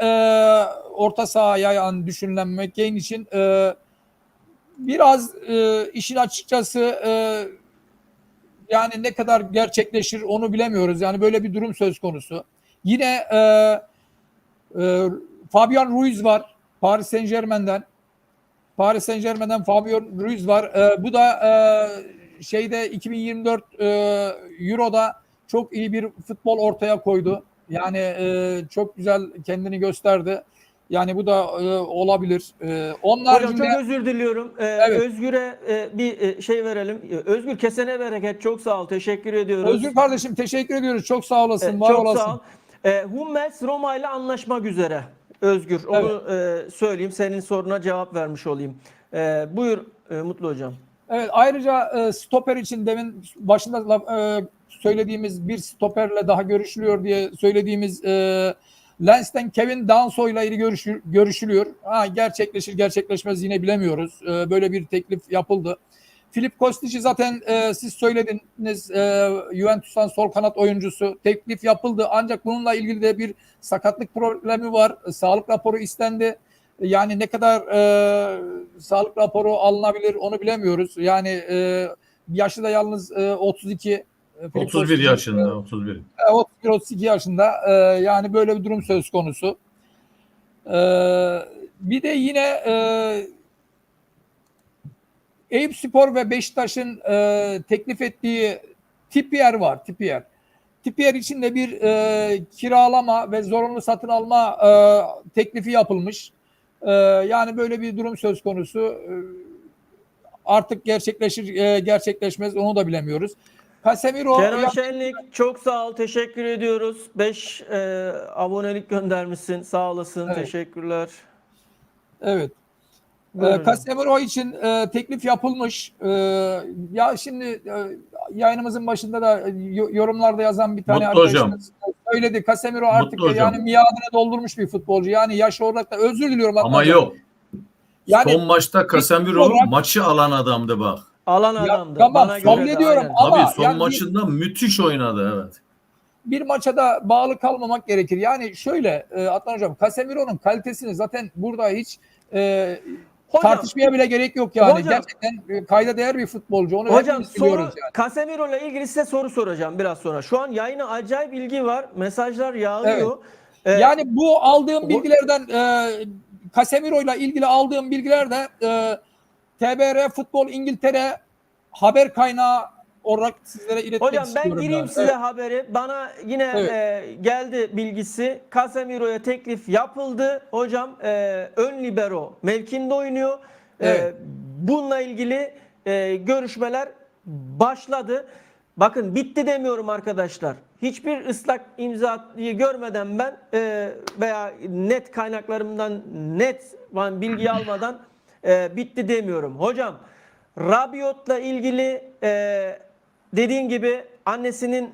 orta sahaya yani düşünülen McCain için biraz işin açıkçası yani ne kadar gerçekleşir onu bilemiyoruz. Yani böyle bir durum söz konusu. Yine Fabian Ruiz var Paris Saint-Germain'den. Fabian Ruiz var. Bu da 2024 Euro'da çok iyi bir futbol ortaya koydu. Yani çok güzel kendini gösterdi. Yani bu da olabilir. Onun Hocam haricinde çok özür diliyorum. Evet. Özgür'e bir şey verelim. Özgür, kesene bereket. Çok sağ ol. Teşekkür ediyoruz. Özgür kardeşim teşekkür ediyoruz. Çok sağ olasın. Var Çok olasın. sağ ol. Hummels Roma ile anlaşmak üzere. Özgür, onu söyleyeyim. Senin soruna cevap vermiş olayım. Buyur Mutlu hocam. Evet, ayrıca stoper için demin başında söylediğimiz bir stoperle daha görüşülüyor diye söylediğimiz Lens'ten Kevin Danso ile ilgili görüşülüyor. Gerçekleşir gerçekleşmez yine bilemiyoruz. Böyle bir teklif yapıldı. Filip Kostic'i zaten siz söylediniz, Juventus'tan sol kanat oyuncusu teklif yapıldı ancak bununla ilgili de bir sakatlık problemi var. Sağlık raporu istendi. Yani ne kadar sağlık raporu alınabilir onu bilemiyoruz. Yani yaşı da yalnız 32. Filip 31 Kostic, yaşında, 31. 31-32 yaşında. Yani böyle bir durum söz konusu. Bir de yine Eyüpspor ve Beşiktaş'ın teklif ettiği Trippier var. Trippier için de bir kiralama ve zorunlu satın alma teklifi yapılmış. Yani böyle bir durum söz konusu. Artık gerçekleşir gerçekleşmez onu da bilemiyoruz. Casemiro Kenan Şenlik çok sağ ol. Teşekkür ediyoruz. 5 abonelik göndermişsin. Sağ olasın. Evet. Teşekkürler. evet. Buyurun hocam. Casemiro için teklif yapılmış. Ya şimdi yayınımızın başında da yorumlarda yazan bir tane Mutlu arkadaşımız söyledi. Casemiro artık Mutlu hocam. yani miadını doldurmuş bir futbolcu. Yani yaş olarak da özür diliyorum. Ama hocam. yok. Yani Son maçta Casemiro olarak- maçı alan adamdı bak. Alan Ya, adamdı. tamam, Bana kabul göre de ediyorum aynen. ama Tabii son yani maçında müthiş oynadı, evet. bir maça da bağlı kalmamak gerekir. Yani şöyle Adnan Hocam, Casemiro'nun kalitesini zaten burada hiç Hocam, tartışmaya bile gerek yok yani. Hocam- Gerçekten kayda değer bir futbolcu. Onu hocam hepimiz biliyoruz soru yani. Casemiro ile ilgili size soru soracağım biraz sonra. Şu an yayına acayip ilgi var. Mesajlar yağıyor. Yani bu aldığım o- bilgilerden Casemiro ile ilgili aldığım bilgiler de TBR Futbol İngiltere haber kaynağı olarak sizlere iletmek Hocam ben istiyorum. gireyim yani. size Evet. haberi. Bana yine Evet. geldi bilgisi. Casemiro'ya teklif yapıldı. Hocam ön libero mevkinde oynuyor. Evet. Bununla ilgili görüşmeler başladı. Bakın bitti demiyorum arkadaşlar. Hiçbir ıslak imzayı görmeden ben veya net kaynaklarımdan net bilgi almadan bitti demiyorum. Hocam Rabiot'la ilgili dediğin gibi annesinin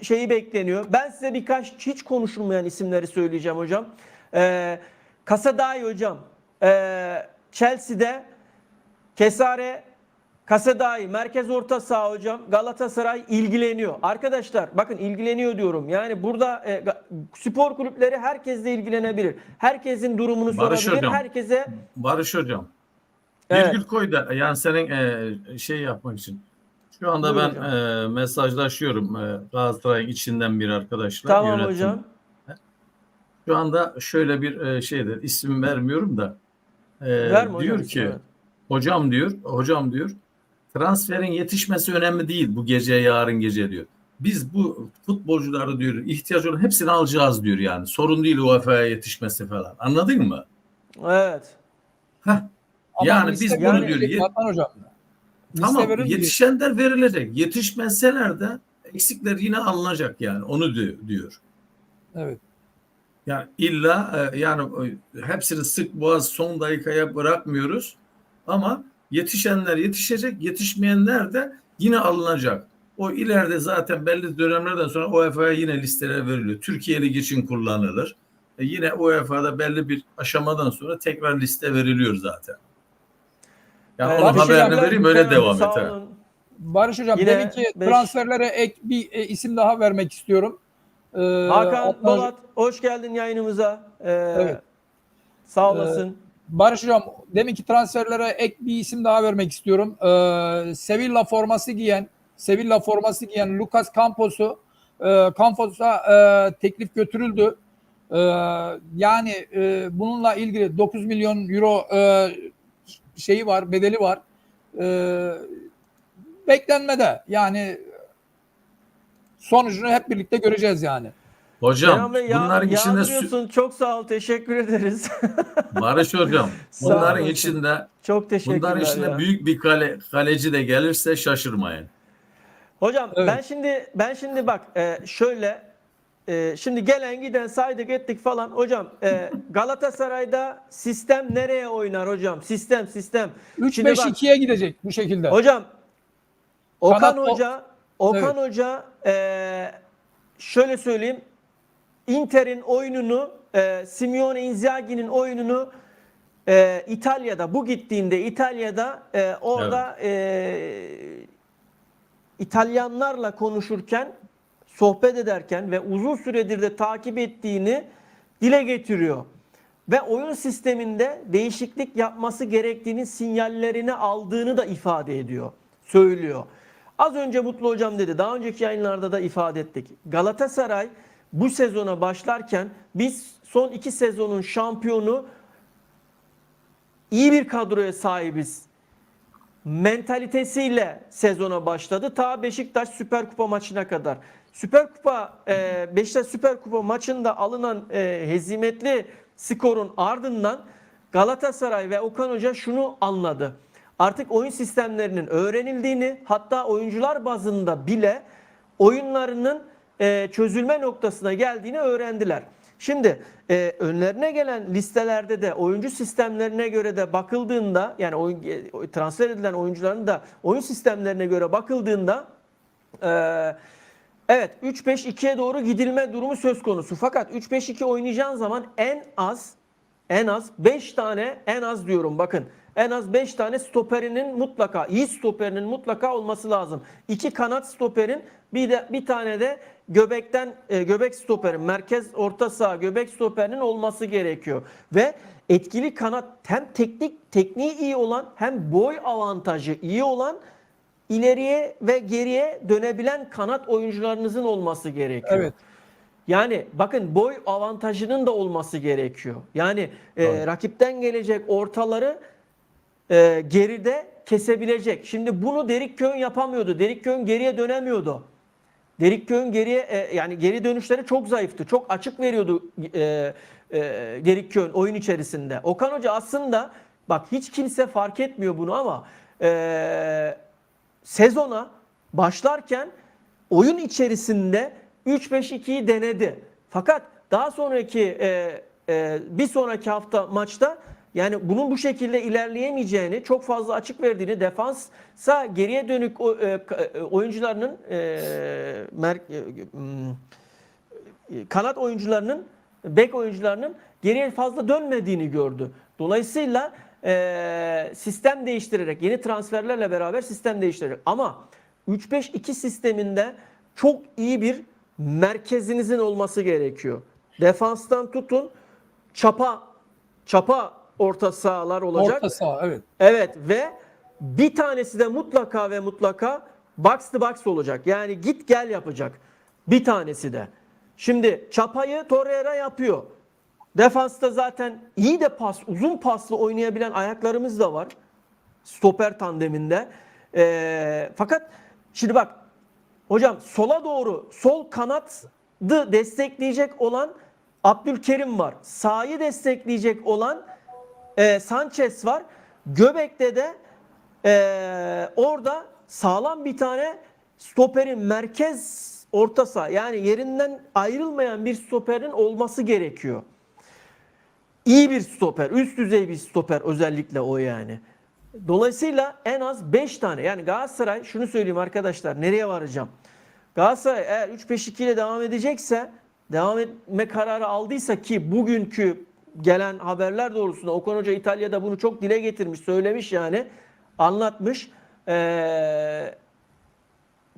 şeyi bekleniyor. Ben size birkaç hiç konuşulmayan isimleri söyleyeceğim hocam. Casadei hocam. Chelsea'de Kesare Casadei merkez orta saha hocam. Galatasaray ilgileniyor. Arkadaşlar bakın ilgileniyor diyorum. Yani burada spor kulüpleri herkesle ilgilenebilir. Herkesin durumunu Barış sorabilir. hocam. Herkese Barış hocam. Evet. Virgül koy da yani senin şey yapmak için. Şu anda Buyurun ben hocam. mesajlaşıyorum Galatasaray'ın içinden bir arkadaşla. Tamam yönetim. hocam. Şu anda şöyle bir şeydir. İsim vermiyorum da Verme hocam diyor isim, ki evet. hocam diyor transferin yetişmesi önemli değil bu gece yarın gece diyor. Biz bu futbolcuları diyor ihtiyaç olan hepsini alacağız diyor yani. Sorun değil UEFA'ya yetişmesi falan. Anladın mı? Evet. Heh. Ama Yani liste biz bunu Yani- diyor. verilecek Adnan Hocam. Liste Tamam verilecek. yetişenler verilecek. Yetişmeseler de eksikler yine alınacak yani. Onu diyor. Evet. Yani illa yani hepsini sık boğaz son dakikaya bırakmıyoruz. Ama yetişenler yetişecek, yetişmeyenler de yine alınacak. O ileride zaten belli dönemlerden sonra UEFA'ya yine listeler veriliyor. Türkiye Ligi için kullanılır. Yine UEFA'da belli bir aşamadan sonra tekrar liste veriliyor zaten. Yani onun Barış haberini Hocam, vereyim öyle Kenan Bey, devam et. sağ Ha. olun. Barış Hocam Yine demin ki beş- transferlere ek bir isim daha vermek istiyorum. Hakan Adnan Bolat hoş geldin yayınımıza. Evet. Sağ olasın. Barış Hocam deminki transferlere ek bir isim daha vermek istiyorum. Sevilla forması giyen Lucas Campos'a teklif götürüldü. Yani bununla ilgili 9 milyon euro şeyi var, bedeli var. Beklenmede yani sonucunu hep birlikte göreceğiz yani. Hocam Kenan Bey bunların içinde yağdırıyorsun. Çok sağ ol. Teşekkür ederiz. Barış hocam Sağ bunların olasın. içinde Çok teşekkürler bunların içinde ya. büyük bir kaleci de gelirse şaşırmayın. Hocam Evet. ben şimdi bak şöyle şimdi gelen giden saydık ettik falan. Hocam Galatasaray'da sistem nereye oynar hocam? Sistem. Şimdi bak 3-5-2'ye gidecek bu şekilde. hocam Okan Kanat Hoca Hoca şöyle söyleyeyim. Inter'in oyununu Simeone Inzaghi'nin oyununu İtalya'da bu gittiğinde İtalya'da orada İtalyanlarla konuşurken, sohbet ederken ve uzun süredir de takip ettiğini dile getiriyor. Ve oyun sisteminde değişiklik yapması gerektiğinin sinyallerini aldığını da ifade ediyor, söylüyor. Az önce Mutlu Hocam dedi, daha önceki yayınlarda da ifade ettik. Galatasaray bu sezona başlarken biz son 2 sezonun şampiyonu, iyi bir kadroya sahibiz mentalitesiyle sezona başladı. Ta Beşiktaş Süper Kupa maçına kadar. Beşiktaş Süper Kupa maçında alınan hezimetli skorun ardından Galatasaray ve Okan Hoca şunu anladı. Artık oyun sistemlerinin öğrenildiğini, hatta oyuncular bazında bile oyunlarının çözülme noktasına geldiğini öğrendiler. Şimdi önlerine gelen listelerde de oyuncu sistemlerine göre de bakıldığında, yani transfer edilen oyuncuların da oyun sistemlerine göre bakıldığında evet 3-5-2'ye doğru gidilme durumu söz konusu. Fakat 3-5-2 oynayacağın zaman en az 5 tane, en az diyorum bakın, en az 5 tane stoperinin mutlaka, iyi stoperinin mutlaka olması lazım. 2 kanat stoperin, bir tane de göbek stoperin, merkez orta saha göbek stoperinin olması gerekiyor. Ve etkili kanat, hem tekniği iyi olan, hem boy avantajı iyi olan, ileriye ve geriye dönebilen kanat oyuncularınızın olması gerekiyor. Evet. Yani bakın, boy avantajının da olması gerekiyor. Yani rakipten gelecek ortaları geride kesebilecek. Şimdi bunu Derik Köy'n yapamıyordu. Derik Köy'n geriye dönemiyordu. Derik Köy'n yani geri dönüşleri çok zayıftı. Çok açık veriyordu Derik Köy'n oyun içerisinde. Okan Hoca aslında, bak hiç kimse fark etmiyor bunu ama sezona başlarken oyun içerisinde 3-5-2'yi denedi. Fakat daha sonraki bir sonraki hafta maçta, yani bunun bu şekilde ilerleyemeyeceğini, çok fazla açık verdiğini, defansa geriye dönük oyuncularının, kanat oyuncularının, bek oyuncularının geriye fazla dönmediğini gördü. Dolayısıyla sistem değiştirerek, yeni transferlerle beraber sistem değiştirerek, ama 3-5-2 sisteminde çok iyi bir merkezinizin olması gerekiyor. Defanstan tutun, çapa orta sahalar olacak. Orta saha, evet. Evet, ve bir tanesi de mutlaka ve mutlaka box to box olacak. Yani git gel yapacak. Bir tanesi de. Şimdi çapayı Torreira yapıyor. Defansta zaten iyi de uzun paslı oynayabilen ayaklarımız da var. Stoper tandeminde. Fakat şimdi bak hocam, sola doğru, sol kanadı destekleyecek olan Abdülkerim var. Sağı destekleyecek olan Sanchez var. Göbek'te de orada sağlam bir tane stoperin, merkez orta saha, yani yerinden ayrılmayan bir stoperin olması gerekiyor. İyi bir stoper, üst düzey bir stoper özellikle o yani. Dolayısıyla en az 5 tane, yani Galatasaray, şunu söyleyeyim arkadaşlar, nereye varacağım? Galatasaray eğer 3-5-2 ile devam edecekse, devam etme kararı aldıysa, ki bugünkü gelen haberler doğrultusunda Okan Hoca İtalya'da bunu çok dile getirmiş, söylemiş, yani anlatmış.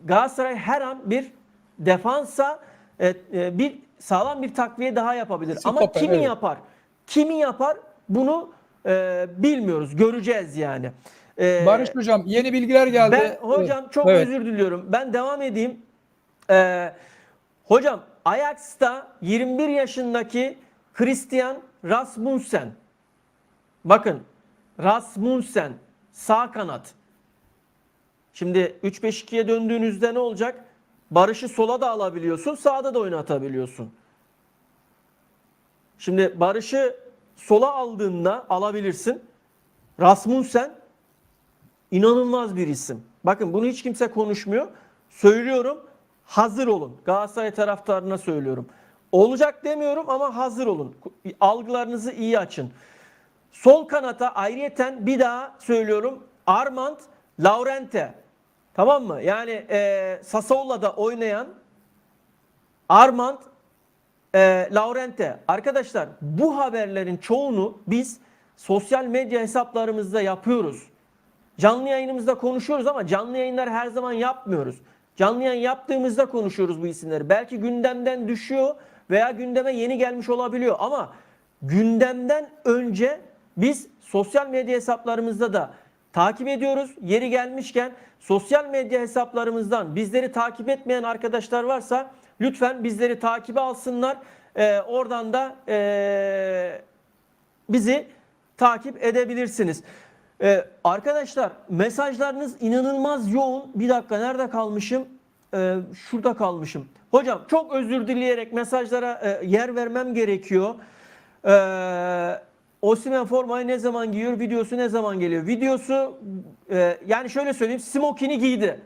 Galatasaray her an bir defansa bir sağlam bir takviye daha yapabilir. Stoper, ama kimi evet. yapar? Kimi yapar? Bunu bilmiyoruz. Göreceğiz yani. Barış Hocam, yeni bilgiler geldi. Ben hocam çok Evet. özür diliyorum. Ben devam edeyim. Hocam, Ajax'ta 21 yaşındaki Christian Rasmussen. Bakın, Rasmussen sağ kanat. Şimdi 3-5-2'ye döndüğünüzde ne olacak? Barış'ı sola da alabiliyorsun, sağda da oynatabiliyorsun. Şimdi Barış'ı sola aldığında alabilirsin. Rasmussen inanılmaz bir isim. Bakın, bunu hiç kimse konuşmuyor. Söylüyorum, hazır olun. Galatasaray taraftarına söylüyorum. Olacak demiyorum ama hazır olun. Algılarınızı iyi açın. Sol kanata ayrıyeten bir daha söylüyorum, Armand Laurente. Tamam mı? Yani Sassuolo'da oynayan Armand Laurente. Arkadaşlar, bu haberlerin çoğunu biz sosyal medya hesaplarımızda yapıyoruz. Canlı yayınımızda konuşuyoruz ama canlı yayınlar her zaman yapmıyoruz. Canlı yayın yaptığımızda konuşuyoruz bu isimleri. Belki gündemden düşüyor veya gündeme yeni gelmiş olabiliyor ama gündemden önce biz sosyal medya hesaplarımızda da takip ediyoruz. Yeri gelmişken sosyal medya hesaplarımızdan bizleri takip etmeyen arkadaşlar varsa lütfen bizleri takibe alsınlar. Oradan da bizi takip edebilirsiniz. Arkadaşlar mesajlarınız inanılmaz yoğun. Bir dakika nerede kalmışım? Şurada kalmışım. Hocam çok özür dileyerek mesajlara yer vermem gerekiyor. Osimhen formayı ne zaman giyiyor? Videosu ne zaman geliyor? Videosu yani şöyle söyleyeyim. Smokini giydi.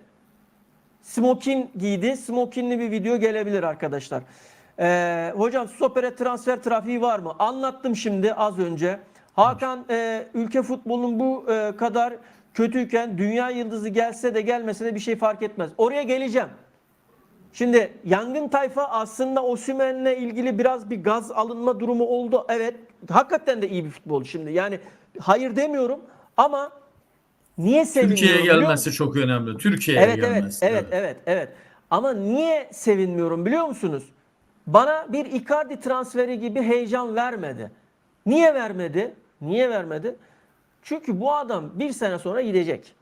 Smokin giydi. Smokinli bir video gelebilir arkadaşlar. Hocam stopere transfer trafiği var mı? Anlattım şimdi az önce. Hakan ülke futbolunun bu kadar kötüyken dünya yıldızı gelse de gelmese de bir şey fark etmez. Oraya geleceğim. Şimdi yangın tayfa aslında Osimhen'le ilgili biraz bir gaz alınma durumu oldu. Evet, hakikaten de iyi bir futbolcu şimdi. Yani hayır demiyorum ama niye sevinmiyorum? Türkiye'ye gelmesi çok önemli. Türkiye'ye gelmesi. Evet. Ama niye sevinmiyorum biliyor musunuz? Bana bir Icardi transferi gibi heyecan vermedi. Niye vermedi? Niye vermedi? Çünkü bu adam bir sene sonra gidecek.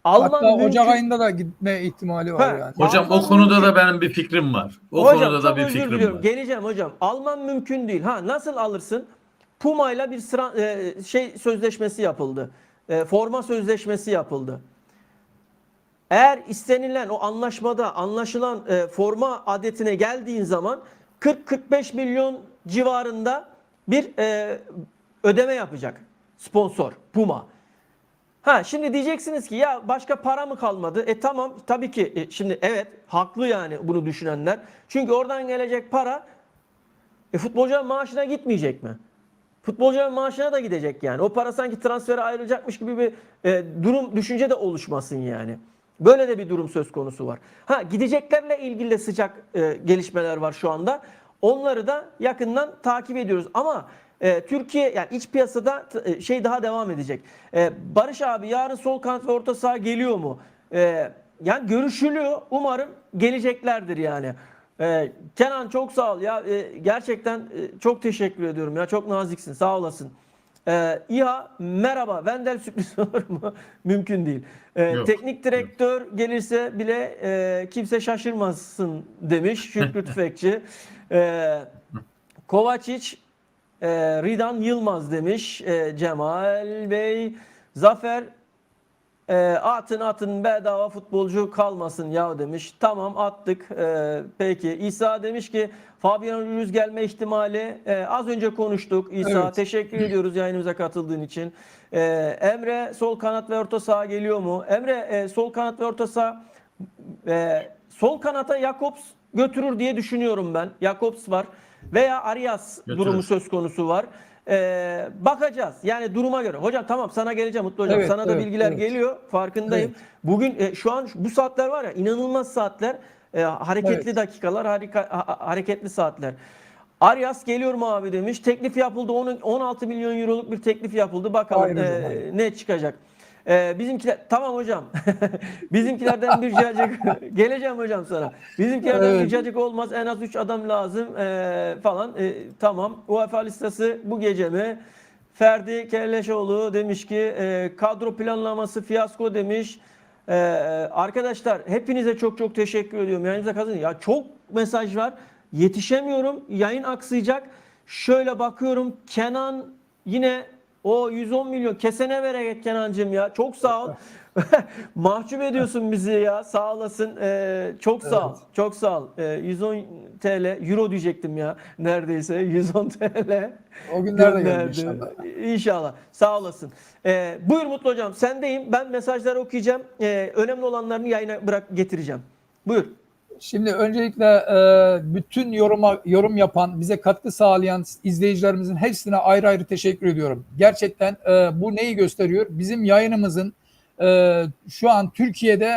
Hatta Ocak ayında da gitme ihtimali var yani. Hocam Alman o konuda mümkün. da benim bir fikrim var. Hocam Konuda da çok bir özür fikrim diliyorum. var. Geleceğim hocam. Alman mümkün değil. Nasıl alırsın? Puma'yla bir sözleşmesi yapıldı. Forma sözleşmesi yapıldı. Eğer istenilen o anlaşmada anlaşılan forma adetine geldiğin zaman 40-45 milyon civarında bir ödeme yapacak sponsor Puma. Şimdi diyeceksiniz ki ya başka para mı kalmadı? Tamam tabii ki şimdi evet haklı yani bunu düşünenler. Çünkü oradan gelecek para futbolcuların maaşına gitmeyecek mi? Futbolcuların maaşına da gidecek yani. O para sanki transfere ayrılacakmış gibi bir durum, düşünce de oluşmasın yani. Böyle de bir durum söz konusu var. Gideceklerle ilgili de sıcak gelişmeler var şu anda. Onları da yakından takip ediyoruz. Ama Türkiye yani iç piyasada daha devam edecek. Barış abi yarın sol kanat ve orta saha geliyor mu? Yani görüşülüyor. Umarım geleceklerdir yani. Kenan çok sağ ol ya, gerçekten çok teşekkür ediyorum ya, çok naziksin, sağ olasın. İHA merhaba, Wendel sürpriz olur mu? Mümkün değil. Teknik direktör gelirse bile kimse şaşırmasın demiş Şükrü Tüfekçi. Kovacic Ridan Yılmaz demiş Cemal Bey. Zafer atın bedava futbolcu kalmasın ya demiş. Tamam attık. Peki. İsa demiş ki Fabian Ruiz gelme ihtimali. Az önce konuştuk. İsa evet. Teşekkür ediyoruz yayınımıza katıldığın için. Emre sol kanat ve orta saha geliyor mu? Emre sol kanat ve orta saha sol kanata Jakobs götürür diye düşünüyorum ben. Jakobs var. Veya Arias durumu söz konusu var. Bakacağız. Yani duruma göre. Hocam tamam sana geleceğim Mutlu Hocam. Evet, sana da bilgiler evet. geliyor. Farkındayım. Evet. Bugün şu an bu saatler var ya, inanılmaz saatler. Hareketli dakikalar, hareketli saatler. Arias geliyor mu abi demiş. Teklif yapıldı. 16 milyon euroluk bir teklif yapıldı. Bakalım Hayır hocam, hayır. ne çıkacak. Bizimkiler tamam hocam. Bizimkilerden bir cacık geleceğim hocam sana. Bizimkilerden bir cacık olmaz. En az 3 adam lazım falan. Tamam. UEFA listesi bu gece mi? Ferdi Kelleşoğlu demiş ki kadro planlaması fiyasko demiş. Arkadaşlar hepinize çok çok teşekkür ediyorum. Yayınıza katılın. Ya çok mesaj var. Yetişemiyorum. Yayın aksayacak. Şöyle bakıyorum. Kenan yine o 110 milyon kesene vererek Kenancığım ya. Çok sağ ol. Mahcup ediyorsun bizi ya. Sağ olasın. Çok sağ ol. Çok sağ ol. 110 TL, euro diyecektim ya. Neredeyse 110 TL. O günler de gelir inşallah. İnşallah. Sağ olasın. Buyur Mutlu Hocam. Sendeyim. Ben mesajları okuyacağım. Önemli olanlarını yayına getireceğim. Buyur. Şimdi öncelikle bütün yorum yapan, bize katkı sağlayan izleyicilerimizin hepsine ayrı ayrı teşekkür ediyorum. Gerçekten bu neyi gösteriyor? Bizim yayınımızın şu an Türkiye'de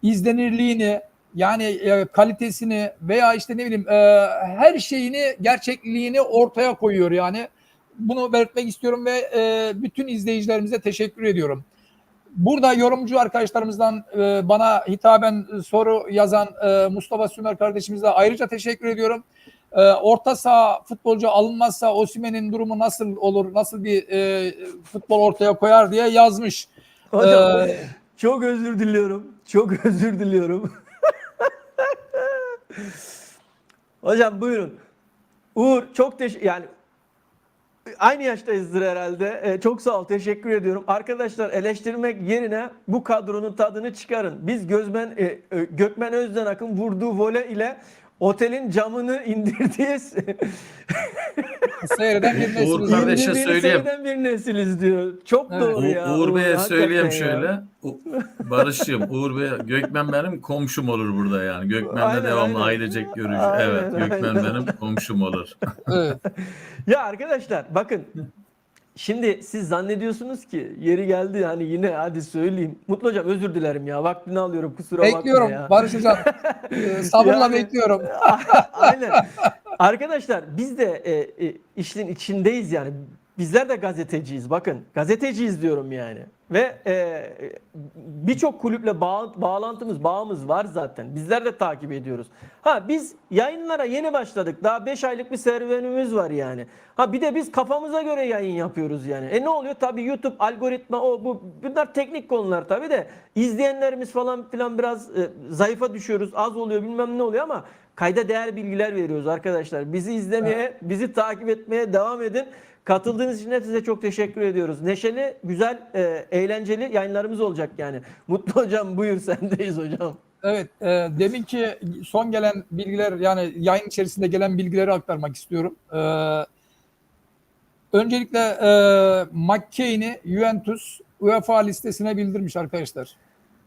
izlenirliğini, yani kalitesini veya işte ne bileyim her şeyini, gerçekliğini ortaya koyuyor yani. Bunu belirtmek istiyorum ve bütün izleyicilerimize teşekkür ediyorum. Burada yorumcu arkadaşlarımızdan bana hitaben soru yazan Mustafa Sümer kardeşimize ayrıca teşekkür ediyorum. Orta saha futbolcu alınmazsa Osimhen'in durumu nasıl olur, nasıl bir futbol ortaya koyar diye yazmış. Hocam çok özür diliyorum. Çok özür diliyorum. Hocam buyurun. Uğur çok yani aynı yaştayızdır herhalde. Çok sağ ol. Teşekkür ediyorum. Arkadaşlar eleştirmek yerine bu kadronun tadını çıkarın. Biz Gökmen Özdenak'ın vurduğu voley ile otelin camını indirdiği Seyreden bir Uğur nesiliz. kardeşe indirdiğini söyleyeyim. seyreden bir nesiliz diyor. Çok Evet. doğru ya. Uğur Bey'e hakikaten söyleyeyim ya. şöyle. Barış'cığım, Uğur Bey, Gökmen benim komşum olur burada yani. Gökmen'le Aynen, devamlı aynen. ailecek görücü. Aynen, Evet, Gökmen aynen. benim komşum olur. Evet. Ya arkadaşlar bakın. Şimdi siz zannediyorsunuz ki yeri geldi hani yine hadi söyleyeyim. Mutlu hocam özür dilerim ya. Vaktini alıyorum kusura bakma Bekliyorum ya. Barış Hocam. Sabırla Yani- bekliyorum. Aynen. Arkadaşlar biz de işin içindeyiz yani. Bizler de gazeteciyiz. Bakın gazeteciyiz diyorum yani. Ve birçok kulüple bağımız var zaten. Bizler de takip ediyoruz. Ha biz yayınlara yeni başladık. Daha 5 aylık bir serüvenimiz var yani. Ha bir de biz kafamıza göre yayın yapıyoruz yani. Ne oluyor? Tabii YouTube algoritma bunlar teknik konular tabii de izleyenlerimiz falan filan biraz zayıfa düşüyoruz. Az oluyor bilmem ne oluyor ama kayda değer bilgiler veriyoruz arkadaşlar. Bizi izlemeye, bizi takip etmeye devam edin. Katıldığınız için size çok teşekkür ediyoruz. Neşeli, güzel, eğlenceli yayınlarımız olacak yani. Mutlu hocam buyur sendeyiz hocam. Evet, deminki son gelen bilgiler yani yayın içerisinde gelen bilgileri aktarmak istiyorum. Öncelikle McKean'i Juventus UEFA listesine bildirmiş arkadaşlar.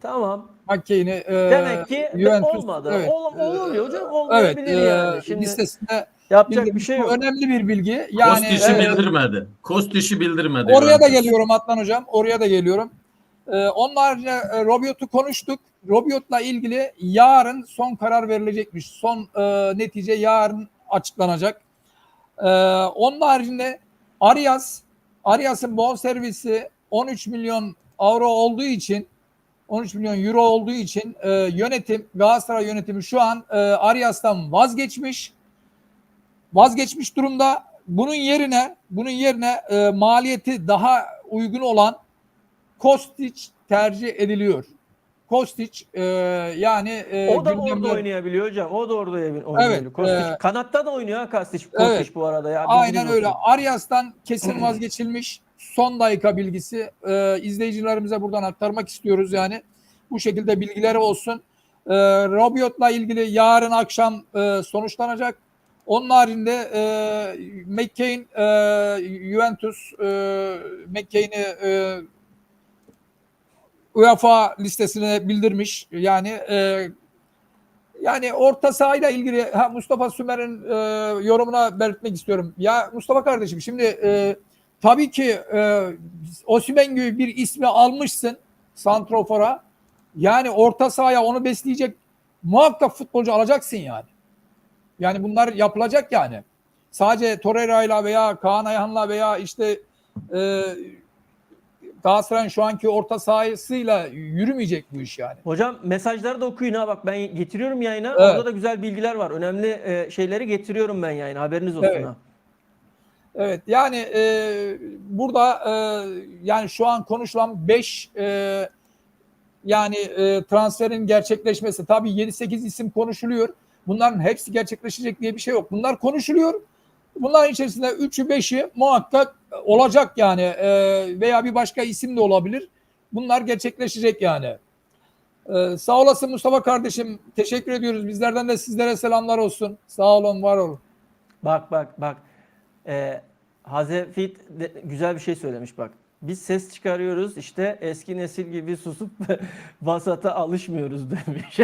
Tamam. McKean'i Demek ki Juventus olmadı. evet, Olmuyor hocam. evet, Olmayabilir yani. Şimdi listesinde yapacak bir bildirmiş. şey Bu yok. önemli bir bilgi. Yani Kostiş'i evet. bildirmedi. Kostiş'i bildirmedi. oraya da Juventus. geliyorum Adnan Hocam. Oraya da geliyorum. Onun haricinde Rabiot'u konuştuk. Rabiot'la ilgili yarın son karar verilecekmiş. Son netice yarın açıklanacak. Onun haricinde Arias'ın bonservisi 13 milyon euro olduğu için 13 milyon euro olduğu için Galatasaray yönetimi şu an Arias'tan vazgeçmiş durumda. Bunun yerine maliyeti daha uygun olan Kostić tercih ediliyor. Kostić yani O da orada gündemde oynayabiliyor hocam. O da orada oynayabiliyor. Evet, Kostić kanatta da oynuyor ha Kostić evet. bu arada ya. Aynen Bilginiz öyle. olsun. Arias'tan kesin vazgeçilmiş. Son dakika bilgisi. İzleyicilerimize buradan aktarmak istiyoruz yani. Bu şekilde bilgileri olsun. Rabiot'la ilgili yarın akşam sonuçlanacak. Onun haricinde McKean Juventus McKean'i UEFA listesine bildirmiş. Yani orta sahayla ilgili Mustafa Sümer'in yorumuna belirtmek istiyorum. Ya Mustafa kardeşim şimdi tabii ki Osimhen gibi bir ismi almışsın santrofora. Yani orta sahaya onu besleyecek muhakkak futbolcu alacaksın yani. Yani bunlar yapılacak yani. Sadece Torreira'yla veya Kaan Ayhan'la veya işte Galatasaray'ın şu anki orta sahasıyla yürümeyecek bu iş yani. Hocam mesajları da okuyun ha bak ben getiriyorum yayına. Evet. Orada da güzel bilgiler var. Önemli şeyleri getiriyorum ben yayına. Haberiniz olsun Evet. ha. Evet yani burada yani şu an konuşulan 5 transferin gerçekleşmesi tabii 7-8 isim konuşuluyor. Bunların hepsi gerçekleşecek diye bir şey yok. Bunlar konuşuluyor. Bunların içerisinde 3'ü 5'i muhakkak olacak yani veya bir başka isim de olabilir. Bunlar gerçekleşecek yani. Sağ olasın Mustafa kardeşim. Teşekkür ediyoruz. Bizlerden de sizlere selamlar olsun. Sağ olun, var olun. Bak. Hazefit güzel bir şey söylemiş bak. Biz ses çıkarıyoruz işte eski nesil gibi susup vasata alışmıyoruz demiş.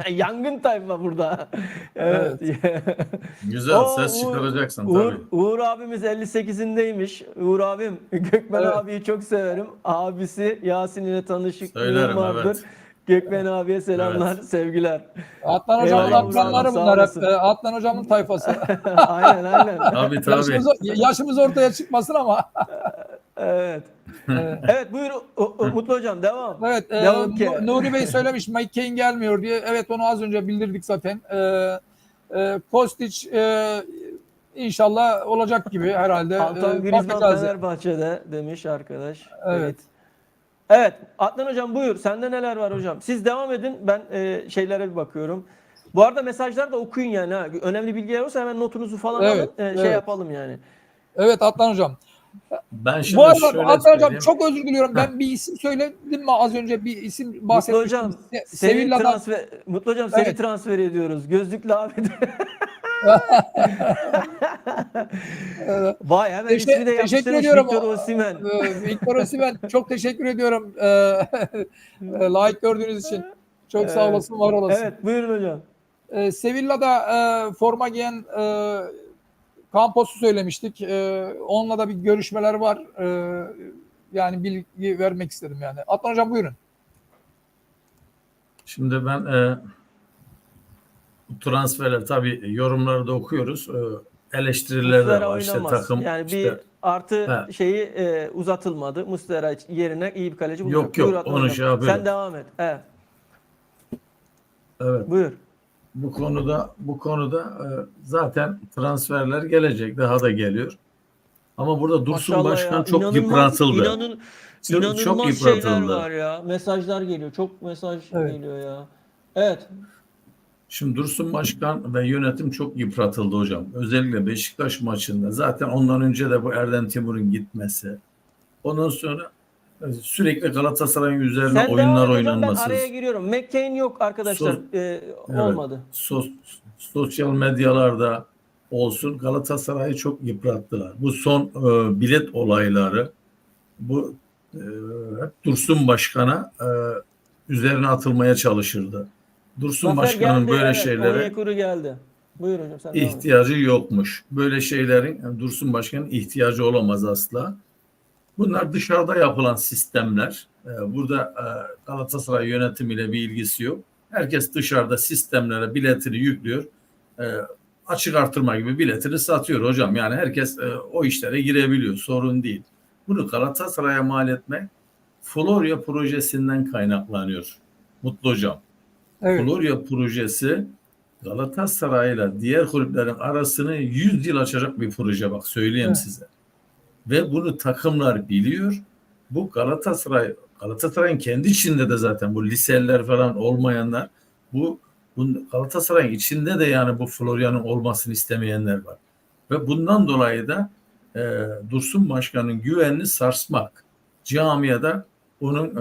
Yangın tayfa burada. Evet. Güzel O ses çıkaracaksın Uğur, tabii. Uğur abimiz 58'indeymiş. Uğur abim Gökmen Evet. abiyi çok severim. Abisi Yasin ile tanışıklığım Söylerim, vardır. evet. Gökmen abiye selamlar, Evet. sevgiler. Adnan Hocam'ın Eyvallah, akranları sağ bunlar hep. olasın. Adnan Hocam'ın tayfası. Aynen aynen. Tabii. Yaşımız ortaya çıkmasın ama. Evet. Evet. Evet buyur Mutlu hocam devam. Evet, Devam ki. Nuri Bey söylemiş Mike Kane gelmiyor diye. Evet, onu az önce bildirdik zaten. Kostić inşallah olacak gibi herhalde. Antoine Griezmann Bakacağız yani. Fenerbahçe'de demiş arkadaş. Evet. Evet. Adnan hocam buyur. Sende neler var hocam? Siz devam edin. Ben şeylere bir bakıyorum. Bu arada mesajlar da okuyun yani. Ha. Önemli bilgiler olursa hemen notunuzu falan Evet, alın. Şey evet. yapalım yani. Evet Adnan Hocam. Ben Bu şimdi arada şöyle Adnan Hocam söyleyeyim. çok özür diliyorum. Heh. Ben bir isim söyledim mi az önce? Bir isim Mutlu bahsetmiştim. hocam seni Sevilla'dan. transfer Mutlu hocam seni Evet. transfer ediyoruz. Gözlüklü abi de. Vay hemen ismi de Teşekkür yapıştırmış ediyorum. Victor Osimhen. Victor Osimhen çok teşekkür ediyorum. Layık gördüğünüz için. Çok sağ Evet. olasın, var olasın. Evet buyurun hocam. Sevilla'da forma giyen Campos'u söylemiştik. Onunla da bir görüşmeler var. Yani bilgi vermek istedim yani. Adnan Hocam buyurun. Şimdi ben bu transferler tabii yorumları da okuyoruz. Eleştiriler de Muslera var. İşte oynamaz. takım Yani bir işte artı he, şeyi uzatılmadı. Muslera yerine iyi bir kaleci bulacak. yok Buyur yok Adnan onu hocam. şey yapıyorum. Sen devam et. Evet. Evet. Buyur. Bu konuda zaten transferler gelecek. Daha da geliyor. Ama burada Dursun Maşallah Başkan ya. çok İnanılmaz yıpratıldı. Çok inanılmaz şeyler yıpratıldı. var ya. Mesajlar geliyor. Çok mesaj Evet. geliyor ya. Evet. Şimdi Dursun Başkan ve yönetim çok yıpratıldı hocam. Özellikle Beşiktaş maçında. Zaten ondan önce de bu Erdem Timur'un gitmesi. Ondan sonra sürekli Galatasaray'ın üzerine Sen devam oyunlar et hocam. Ben oynanması. araya giriyorum. McCain yok arkadaşlar. Sos, evet, Olmadı. sosyal medyalarda olsun Galatasaray'ı çok yıprattılar. Bu son bilet olayları bu hep Dursun Başkan'a üzerine atılmaya çalışırdı. Dursun Zafer Başkan'ın geldi. böyle Evet. şeylere Onyekuru geldi. Buyur hocam sen devam et. ihtiyacı yokmuş. Böyle şeylerin yani Dursun Başkan'ın ihtiyacı olamaz asla. Bunlar dışarıda yapılan sistemler. Burada Galatasaray yönetimiyle bir ilgisi yok. Herkes dışarıda sistemlere biletini yüklüyor. E, Açık artırma gibi biletini satıyor hocam. Yani herkes o işlere girebiliyor. Sorun değil. Bunu Galatasaray'a mal etmek Florya projesinden kaynaklanıyor. Mutlu hocam. Evet. Florya projesi Galatasaray'la diğer kulüplerin arasını 100 yıl açacak bir proje, bak söyleyeyim Evet. size. Ve bunu takımlar biliyor. Bu Galatasaray'ın kendi içinde de zaten bu liseliler falan olmayanlar, bu Galatasaray'ın içinde de yani bu Florya'nın olmasını istemeyenler var. Ve bundan dolayı da Dursun Başkan'ın güvenini sarsmak, camiada onun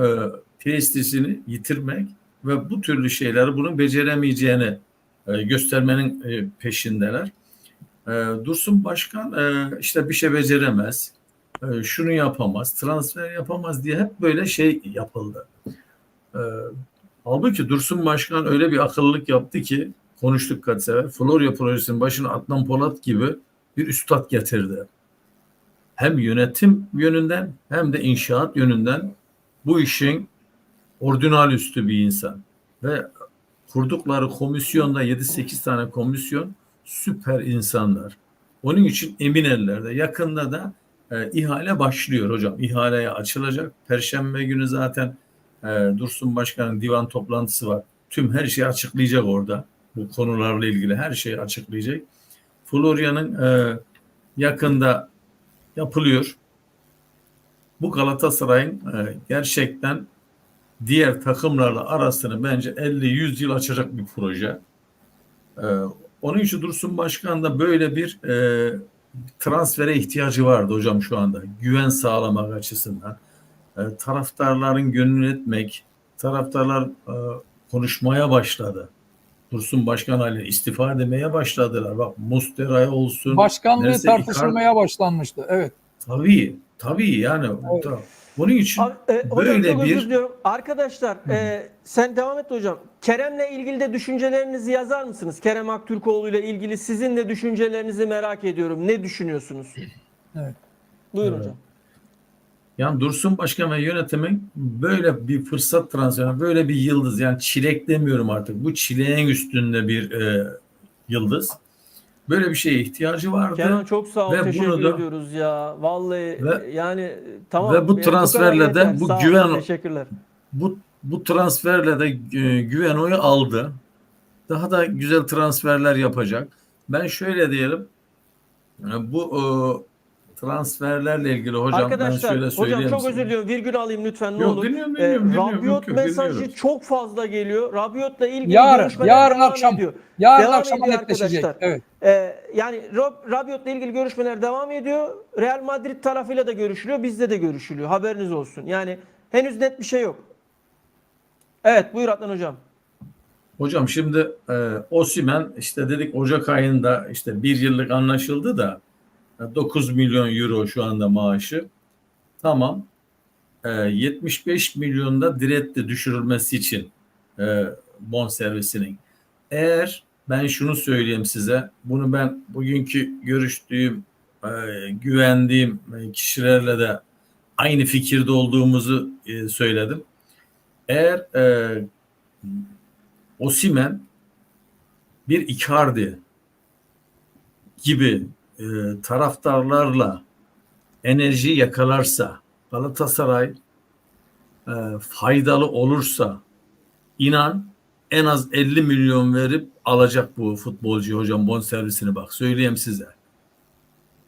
prestijini yitirmek ve bu türlü şeyleri bunun beceremeyeceğini göstermenin peşindeler. Dursun Başkan işte bir şey beceremez, şunu yapamaz, transfer yapamaz diye hep böyle şey yapıldı. Halbuki Dursun Başkan öyle bir akıllılık yaptı ki, konuştuk kaç sefer, Florya projesinin başına Adnan Polat gibi bir üstad getirdi. Hem yönetim yönünden hem de inşaat yönünden bu işin orijinal üstü bir insan. Ve kurdukları komisyonda 7-8 tane komisyon süper insanlar. Onun için emin ellerde. Yakında da ihale başlıyor hocam. İhaleye açılacak. Perşembe günü zaten Dursun Başkan'ın divan toplantısı var. Tüm her şeyi açıklayacak orada. Bu konularla ilgili her şeyi açıklayacak. Florya'nın yakında yapılıyor. Bu Galatasaray'ın gerçekten diğer takımlarla arasını bence 50-100 yıl açacak bir proje. Onun için Dursun Başkan da böyle bir transfere ihtiyacı vardı hocam şu anda. Güven sağlamak açısından. Taraftarların gönlünü etmek, taraftarlar konuşmaya başladı. Dursun Başkan hali istifa edemeye başladılar. Bak Mustera'ya olsun. Başkanlığı tartışılmaya başlanmıştı. Evet. Tabii yani. Evet. Bunun için Hocam çok özür bir diliyorum. Arkadaşlar sen devam et hocam. Kerem'le ilgili de düşüncelerinizi yazar mısınız? Kerem Aktürkoğlu ile ilgili sizin de düşüncelerinizi merak ediyorum. Ne düşünüyorsunuz? Evet. Buyurun Evet. hocam. Yani Dursun Başkan ve yönetimin böyle bir fırsat transferi, böyle bir yıldız, yani çilek demiyorum artık. Bu çileğin üstünde bir yıldız. Böyle bir şeye ihtiyacı Kenan vardı çok sağ ol. ve bunu Teşekkür da ediyoruz ya. Vallahi ve yani ve tamam. bu Bu kadar transferle yeter. de bu Sağ ol. güven Teşekkürler. bu transferle de güven oyu aldı. Daha da güzel transferler yapacak. Ben şöyle diyelim. Bu transferlerle ilgili hocam ben Arkadaşlar, şöyle hocam söyleyeyim çok size. özür diliyorum. Virgül alayım lütfen ne Yok, olur. dinliyorum. Yok Rabiot yok, mesajı dinliyoruz. çok fazla geliyor. Rabiot'la ilgili Yarın, görüşmeler yarın devam akşam, ediyor. yarın Devam akşama ediyor netleşecek. arkadaşlar. Evet. Yani Rabiot'la ilgili görüşmeler devam ediyor. Real Madrid tarafıyla da görüşülüyor. Bizde de görüşülüyor. Haberiniz olsun. Yani henüz net bir şey yok. Evet, buyur Adnan hocam. Hocam şimdi Osimhen işte dedik Ocak ayında işte bir yıllık anlaşıldı da 9 milyon euro şu anda maaşı. Tamam. 75 milyonda diretti düşürülmesi için bonservisinin. Eğer ben şunu söyleyeyim size, bunu ben bugünkü görüştüğüm, güvendiğim kişilerle de aynı fikirde olduğumuzu söyledim. Eğer Osimhen bir Icardi gibi e, taraftarlarla enerji yakalarsa, Galatasaray faydalı olursa, inan en az 50 milyon verip alacak bu futbolcu hocam bonservisini, bak söyleyeyim size.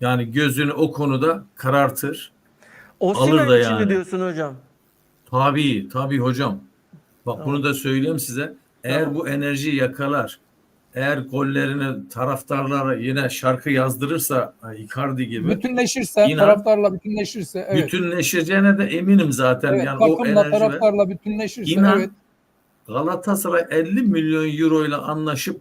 Yani gözünü o konuda karartır, alır Osimhen da için mi yani. diyorsun hocam? Tabii hocam. Bak Tamam. bunu da söyleyeyim size. Eğer Tamam. bu enerjiyi yakalar, eğer gollerini taraftarlara yine şarkı yazdırırsa Icardi gibi, Bütünleşirse, inan taraftarla bütünleşirse, evet. bütünleşeceğine de eminim zaten. Evet, Yani o takımla, enerji ve taraftarla bütünleşirse, evet. inan Galatasaray 50 milyon euro ile anlaşıp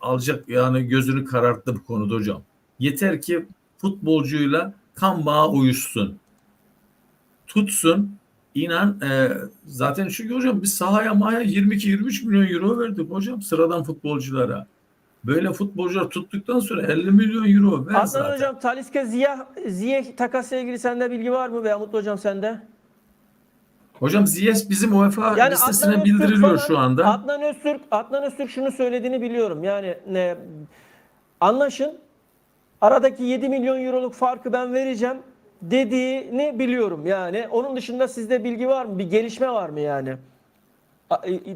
alacak, yani gözünü kararttı bu konuda hocam. Yeter ki futbolcuyla kan bağı uyuşsun. Tutsun. İnan zaten çünkü hocam biz sahaya 22-23 milyon euro verdik hocam sıradan futbolculara. Böyle futbolcular tuttuktan sonra 50 milyon euro ver Adnan zaten. hocam Talisca Ziyech takasla ilgili sende bilgi var mı veya Mutlu hocam sende? Hocam Ziyech bizim UEFA Yani listesine bildiriliyor şu anda. Adnan Öztürk şunu söylediğini biliyorum. Yani anlaşın, aradaki 7 milyon euroluk farkı ben vereceğim dediğini biliyorum. Yani onun dışında sizde bilgi var mı? Bir gelişme var mı yani?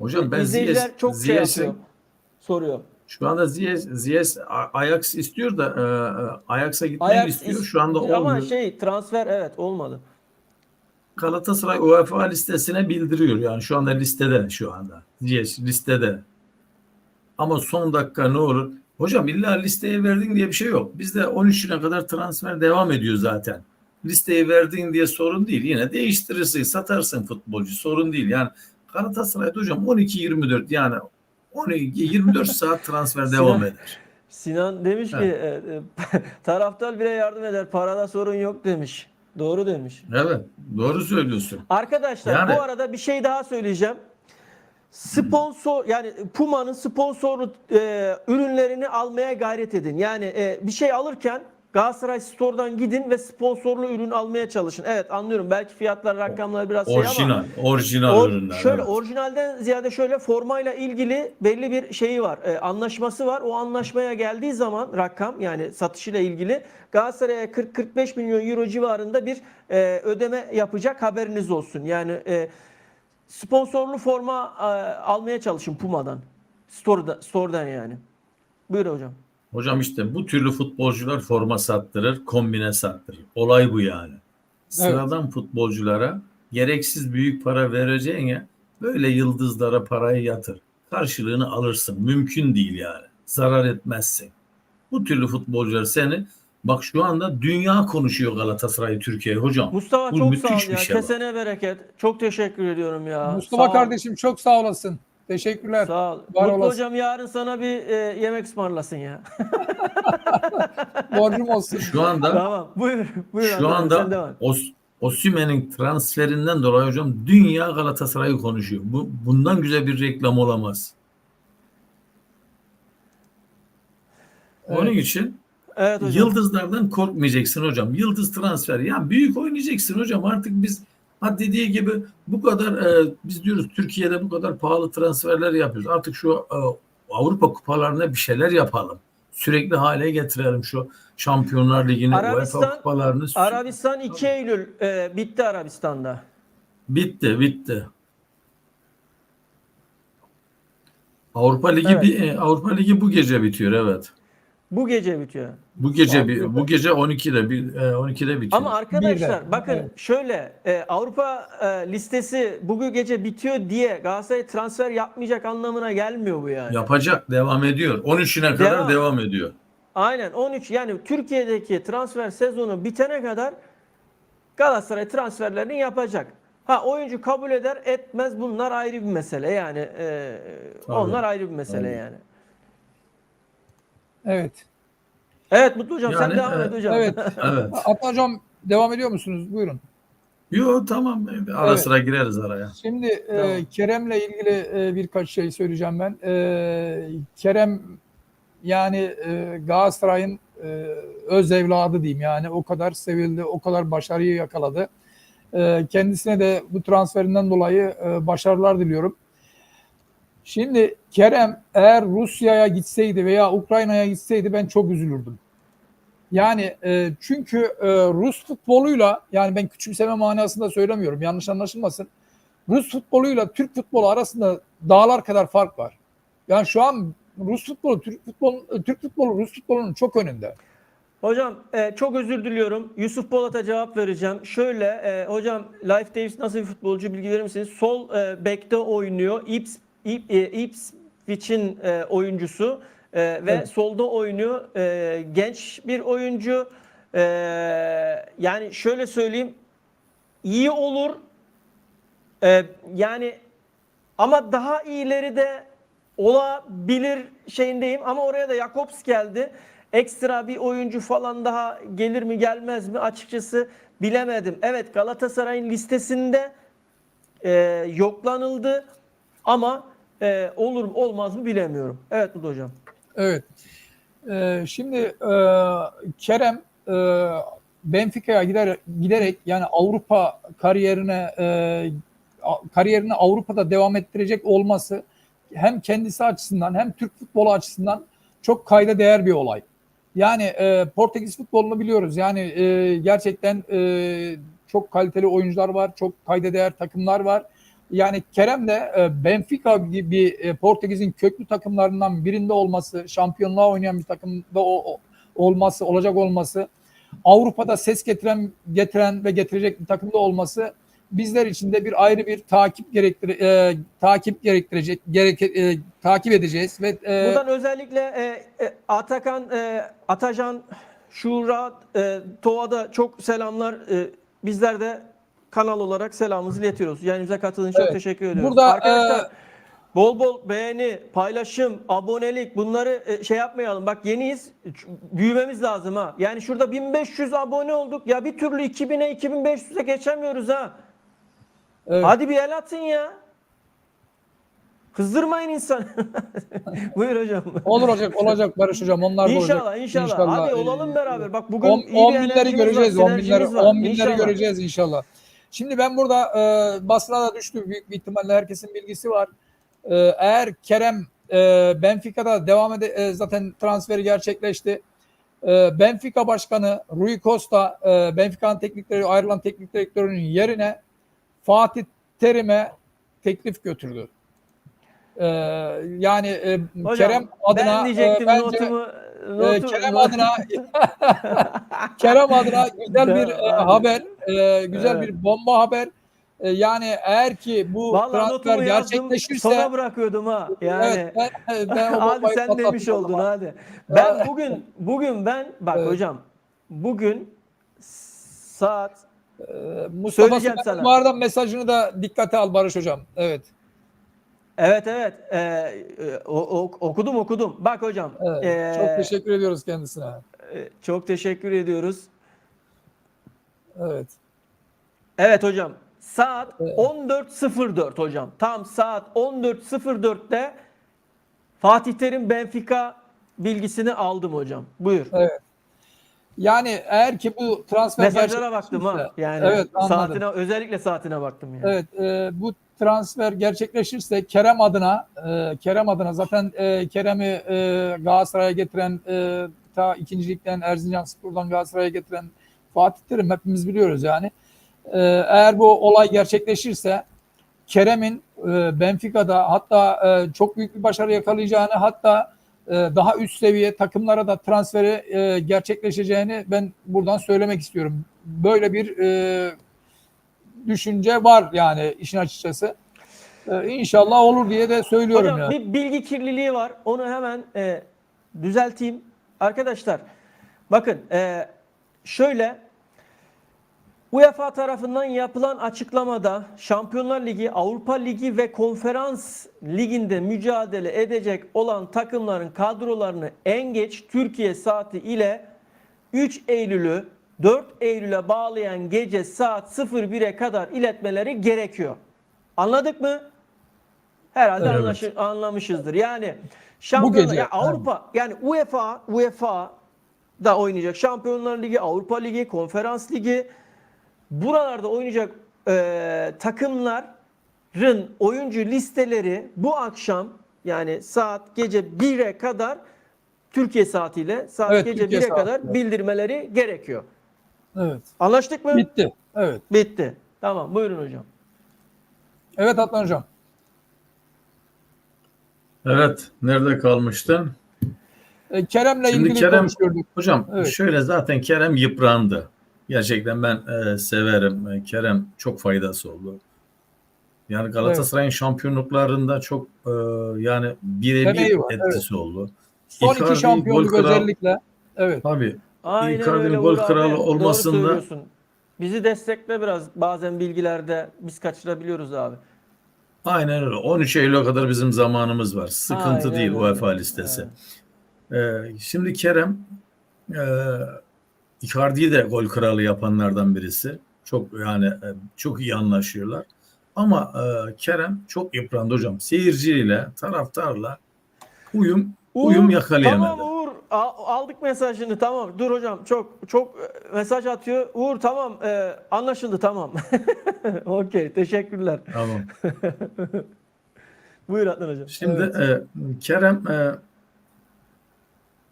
Hocam ben İzleyiciler çok şey yapıyor, Ziyech'in soruyor. şu anda Ziyech Ajax istiyor da Ajax'a gitmek Ajax istiyor. Şu anda ama olmuyor. transfer evet olmadı. Galatasaray UEFA listesine bildiriyor. Yani şu anda listede şu anda. Ziyech listede. Ama son dakika ne olur? Hocam illa listeye verdin diye bir şey yok. Bizde 13'üne kadar transfer devam ediyor zaten. Listeyi verdin diye sorun değil. Yine değiştirirsin, satarsın futbolcu. Sorun değil. Yani Galatasaray'da hocam 12-24, yani 12-24 saat transfer devam Sinan, eder. Sinan demiş ki Evet. taraftar bile yardım eder, parada sorun yok demiş. Doğru demiş. Evet. Doğru söylüyorsun. Arkadaşlar bu Yani arada bir şey daha söyleyeceğim. Sponsor, yani Puma'nın sponsorlu ürünlerini almaya gayret edin. Yani bir şey alırken Galatasaray Store'dan gidin ve sponsorlu ürün almaya çalışın. Evet anlıyorum, belki fiyatlar, rakamlar biraz şey ama orijinal ürünler. şöyle Evet. orijinalden ziyade şöyle formayla ilgili belli bir şeyi var. Anlaşması var. O anlaşmaya geldiği zaman rakam, yani satışıyla ilgili Galatasaray'a 40-45 milyon euro civarında bir ödeme yapacak, haberiniz olsun. Yani sponsorlu forma almaya çalışın Puma'dan. Store'dan yani. Buyur hocam. Hocam işte bu türlü futbolcular forma sattırır, kombine sattırır. Olay bu yani. Sıradan futbolculara gereksiz büyük para vereceğine böyle yıldızlara parayı yatır. Karşılığını alırsın. Mümkün değil yani. Zarar etmezsin. Bu türlü futbolcular seni, bak şu anda dünya konuşuyor Galatasaray'ı, Türkiye'ye hocam. Mustafa Bu çok sağ ol müthiş bir ya. şey bak. Kesene bereket. Çok teşekkür ediyorum ya. Mustafa Sağ ol. kardeşim çok sağ olasın. Teşekkürler. Sağ ol. Var Mutlu olasın. hocam yarın sana bir yemek ısmarlasın ya. Borcum olsun. Şu anda Tamam. Buyur Şu Adnan abi, sen anda devam. Osimhen'in transferinden dolayı hocam dünya Galatasaray'ı konuşuyor. Bundan güzel bir reklam olamaz. Onun Evet. için Evet hocam. Yıldızlardan korkmayacaksın hocam. Yıldız transfer. Ya büyük oynayacaksın hocam. Artık biz dediği gibi bu kadar biz diyoruz Türkiye'de bu kadar pahalı transferler yapıyoruz. Artık şu Avrupa kupalarına bir şeyler yapalım. Sürekli hale getirelim şu Şampiyonlar Ligi'ni, UEFA kupalarını. Arabistan 2 Eylül bitti Arabistan'da. Bitti. Avrupa Ligi Evet. Avrupa Ligi bu gece bitiyor, evet. Bu gece bitiyor. Bu gece 12'de 12'de bitiyor. Ama arkadaşlar Birde. bakın Evet. şöyle Avrupa listesi bugün gece bitiyor diye Galatasaray transfer yapmayacak anlamına gelmiyor bu yani. Yapacak, devam ediyor. 13'üne kadar devam ediyor. Aynen 13 yani Türkiye'deki transfer sezonu bitene kadar Galatasaray transferlerini yapacak. Ha oyuncu kabul eder etmez bunlar ayrı bir mesele yani onlar ayrı bir mesele Tabii. yani. Evet. Evet Mutlu Hocam sen Yani, devam et hocam. Evet. Evet. Adnan Hocam devam ediyor musunuz? Buyurun. Yo, tamam. Ara Evet. sıra gireriz araya. Şimdi Tamam. Kerem'le ilgili birkaç şey söyleyeceğim ben. Kerem yani Galatasaray'ın öz evladı diyeyim yani o kadar sevildi, o kadar başarıyı yakaladı. Kendisine de bu transferinden dolayı başarılar diliyorum. Şimdi Kerem eğer Rusya'ya gitseydi veya Ukrayna'ya gitseydi ben çok üzülürdüm. Yani çünkü Rus futboluyla yani ben küçümseme manasında söylemiyorum yanlış anlaşılmasın. Rus futboluyla Türk futbolu arasında dağlar kadar fark var. Yani şu an Rus futbolu, Türk futbolu Rus futbolunun çok önünde. Hocam çok özür diliyorum. Yusuf Polat'a cevap vereceğim. Şöyle hocam Life Davis nasıl bir futbolcu bilgi verir misiniz? Sol bekte oynuyor. Ipswich'in oyuncusu ve Evet. solda oynuyor. Genç bir oyuncu. Yani şöyle söyleyeyim. İyi olur. Yani ama daha iyileri de olabilir şeyindeyim ama oraya da Jakobs geldi. Ekstra bir oyuncu falan daha gelir mi gelmez mi açıkçası bilemedim. Evet Galatasaray'ın listesinde yoklanıldı ama olur mu olmaz mı bilemiyorum. Evet Mutlu Hocam. Evet. Şimdi Kerem Benfica'ya giderek yani Avrupa kariyerini Avrupa'da devam ettirecek olması hem kendisi açısından hem Türk futbolu açısından çok kayda değer bir olay. Yani Portekiz futbolunu biliyoruz. Yani gerçekten çok kaliteli oyuncular var, çok kayda değer takımlar var. Yani Kerem de Benfica gibi Portekiz'in köklü takımlarından birinde olması, şampiyonluğa oynayan bir takımda olacak olması, Avrupa'da ses getiren ve getirecek bir takımda olması bizler için de bir ayrı bir takip edeceğiz ve Buradan özellikle Atacan, Şura, Tova'da çok selamlar. Bizler de kanal olarak selamımızı iletiyoruz. Yayınımıza katıldığınız için çok Evet. teşekkür ediyoruz. Burada Arkadaşlar bol bol beğeni, paylaşım, abonelik bunları şey yapmayalım. Bak yeniyiz. Büyümemiz lazım ha. Yani şurada 1500 abone olduk. Ya bir türlü 2000'e 2500'e geçemiyoruz ha. evet. Hadi bir el atın ya. Kızdırmayın insan. Buyur hocam. olacak Barış hocam. Onlar da olacak. İnşallah. Hadi olalım beraber. Bak bugün 10 iyi bir binleri enerjimiz göreceğiz. var, 10 binleri, sinerjimiz var. 10 binleri İnşallah. göreceğiz inşallah. Şimdi ben burada basına da düştü. Büyük bir ihtimalle herkesin bilgisi var. Eğer Kerem Benfica'da zaten transferi gerçekleşti. Benfica Başkanı Rui Costa Benfica'nın ayrılan teknik direktörünün yerine Fatih Terim'e teklif götürdü. Yani Hocam, Kerem adına ben diyecektim bence notumu Kerem adına güzel bir Hadi. haber, güzel Evet. bir bomba haber. Yani eğer ki bu Vallahi transfer notumu yazdım. gerçekleşirse Sona bırakıyordum ha. Yani evet ben o hadi bombayı sen patlattım demiş o oldun zaman. hadi. Ben bugün bak Evet. hocam bugün saat Mustafa söyleyeceğim Sümer'in sana. bu arada mesajını da dikkate al Barış hocam. Evet. Evet. Okudum. Bak hocam. Evet. Çok teşekkür ediyoruz kendisine. Çok teşekkür ediyoruz. Evet. Evet hocam. Saat Evet. 14.04 hocam. Tam saat 14.04'te Fatih Terim Benfica bilgisini aldım hocam. Buyur. Evet. Yani eğer ki bu transfer Mesajlara baktım ha. Yani evet, anladım. saatine, özellikle saatine baktım yani. Evet, bu transfer gerçekleşirse Kerem adına zaten Kerem'i Galatasaray'a getiren ta 2. Lig'den Erzincanspor'dan Galatasaray'a getiren Fatih Terim hepimiz biliyoruz yani. Eğer bu olay gerçekleşirse Kerem'in Benfica'da hatta çok büyük bir başarı yakalayacağını, hatta daha üst seviye takımlara da transferi gerçekleşeceğini ben buradan söylemek istiyorum. Böyle bir düşünce var yani işin açıkçası. İnşallah olur diye de söylüyorum Hocam yani. bir bilgi kirliliği var. Onu hemen düzelteyim. Arkadaşlar bakın şöyle, UEFA tarafından yapılan açıklamada Şampiyonlar Ligi, Avrupa Ligi ve Konferans Ligi'nde mücadele edecek olan takımların kadrolarını en geç Türkiye saati ile 3 Eylül'ü 4 Eylül'e bağlayan gece saat 01'e kadar iletmeleri gerekiyor. Anladık mı? Herhalde Evet. anlamışızdır. Yani Şampiyonlar gece, ya Avrupa yani UEFA da oynayacak. Şampiyonlar Ligi, Avrupa Ligi, Konferans Ligi, buralarda oynayacak takımların oyuncu listeleri bu akşam, yani saat gece 1'e kadar Türkiye saatiyle saat Evet, gece Türkiye 1'e kadar saatiyle. bildirmeleri gerekiyor. Evet. Anlaştık mı? Bitti. Evet. Bitti. Tamam, buyurun hocam. Evet Adnan Hocam. Evet. Nerede kalmıştın? Kerem'le Şimdi ilgili Kerem konuşuyorduk. hocam Evet. şöyle, zaten Kerem yıprandı. Gerçekten ben severim. Kerem çok faydası oldu. Yani Galatasaray'ın şampiyonluklarında çok yani birebir Emeği var. Evet. etkisi oldu. Son iki Icardi gol şampiyonluk kralı, özellikle. Evet. tabii Aynen Icardi'nin öyle gol Uğur kralı abi. Doğru olmasında söylüyorsun. Bizi destekle biraz. Bazen bilgilerde biz kaçırabiliyoruz abi. aynen öyle. 13 Eylül'e kadar bizim zamanımız var. Sıkıntı değil Aynen öyle. UEFA listesi. Evet. Şimdi Kerem e, Icardi'yi de gol kralı yapanlardan birisi. Çok yani çok iyi anlaşıyorlar. Ama Kerem çok yıprandı hocam. Seyirciyle, taraftarla uyum Uğur, yakalayamadı. tamam Uğur, aldık mesajını, tamam. Dur hocam, çok mesaj atıyor. Uğur tamam, anlaşıldı, tamam. Okey, teşekkürler. Tamam. Buyur Adnan hocam. Şimdi Evet. Kerem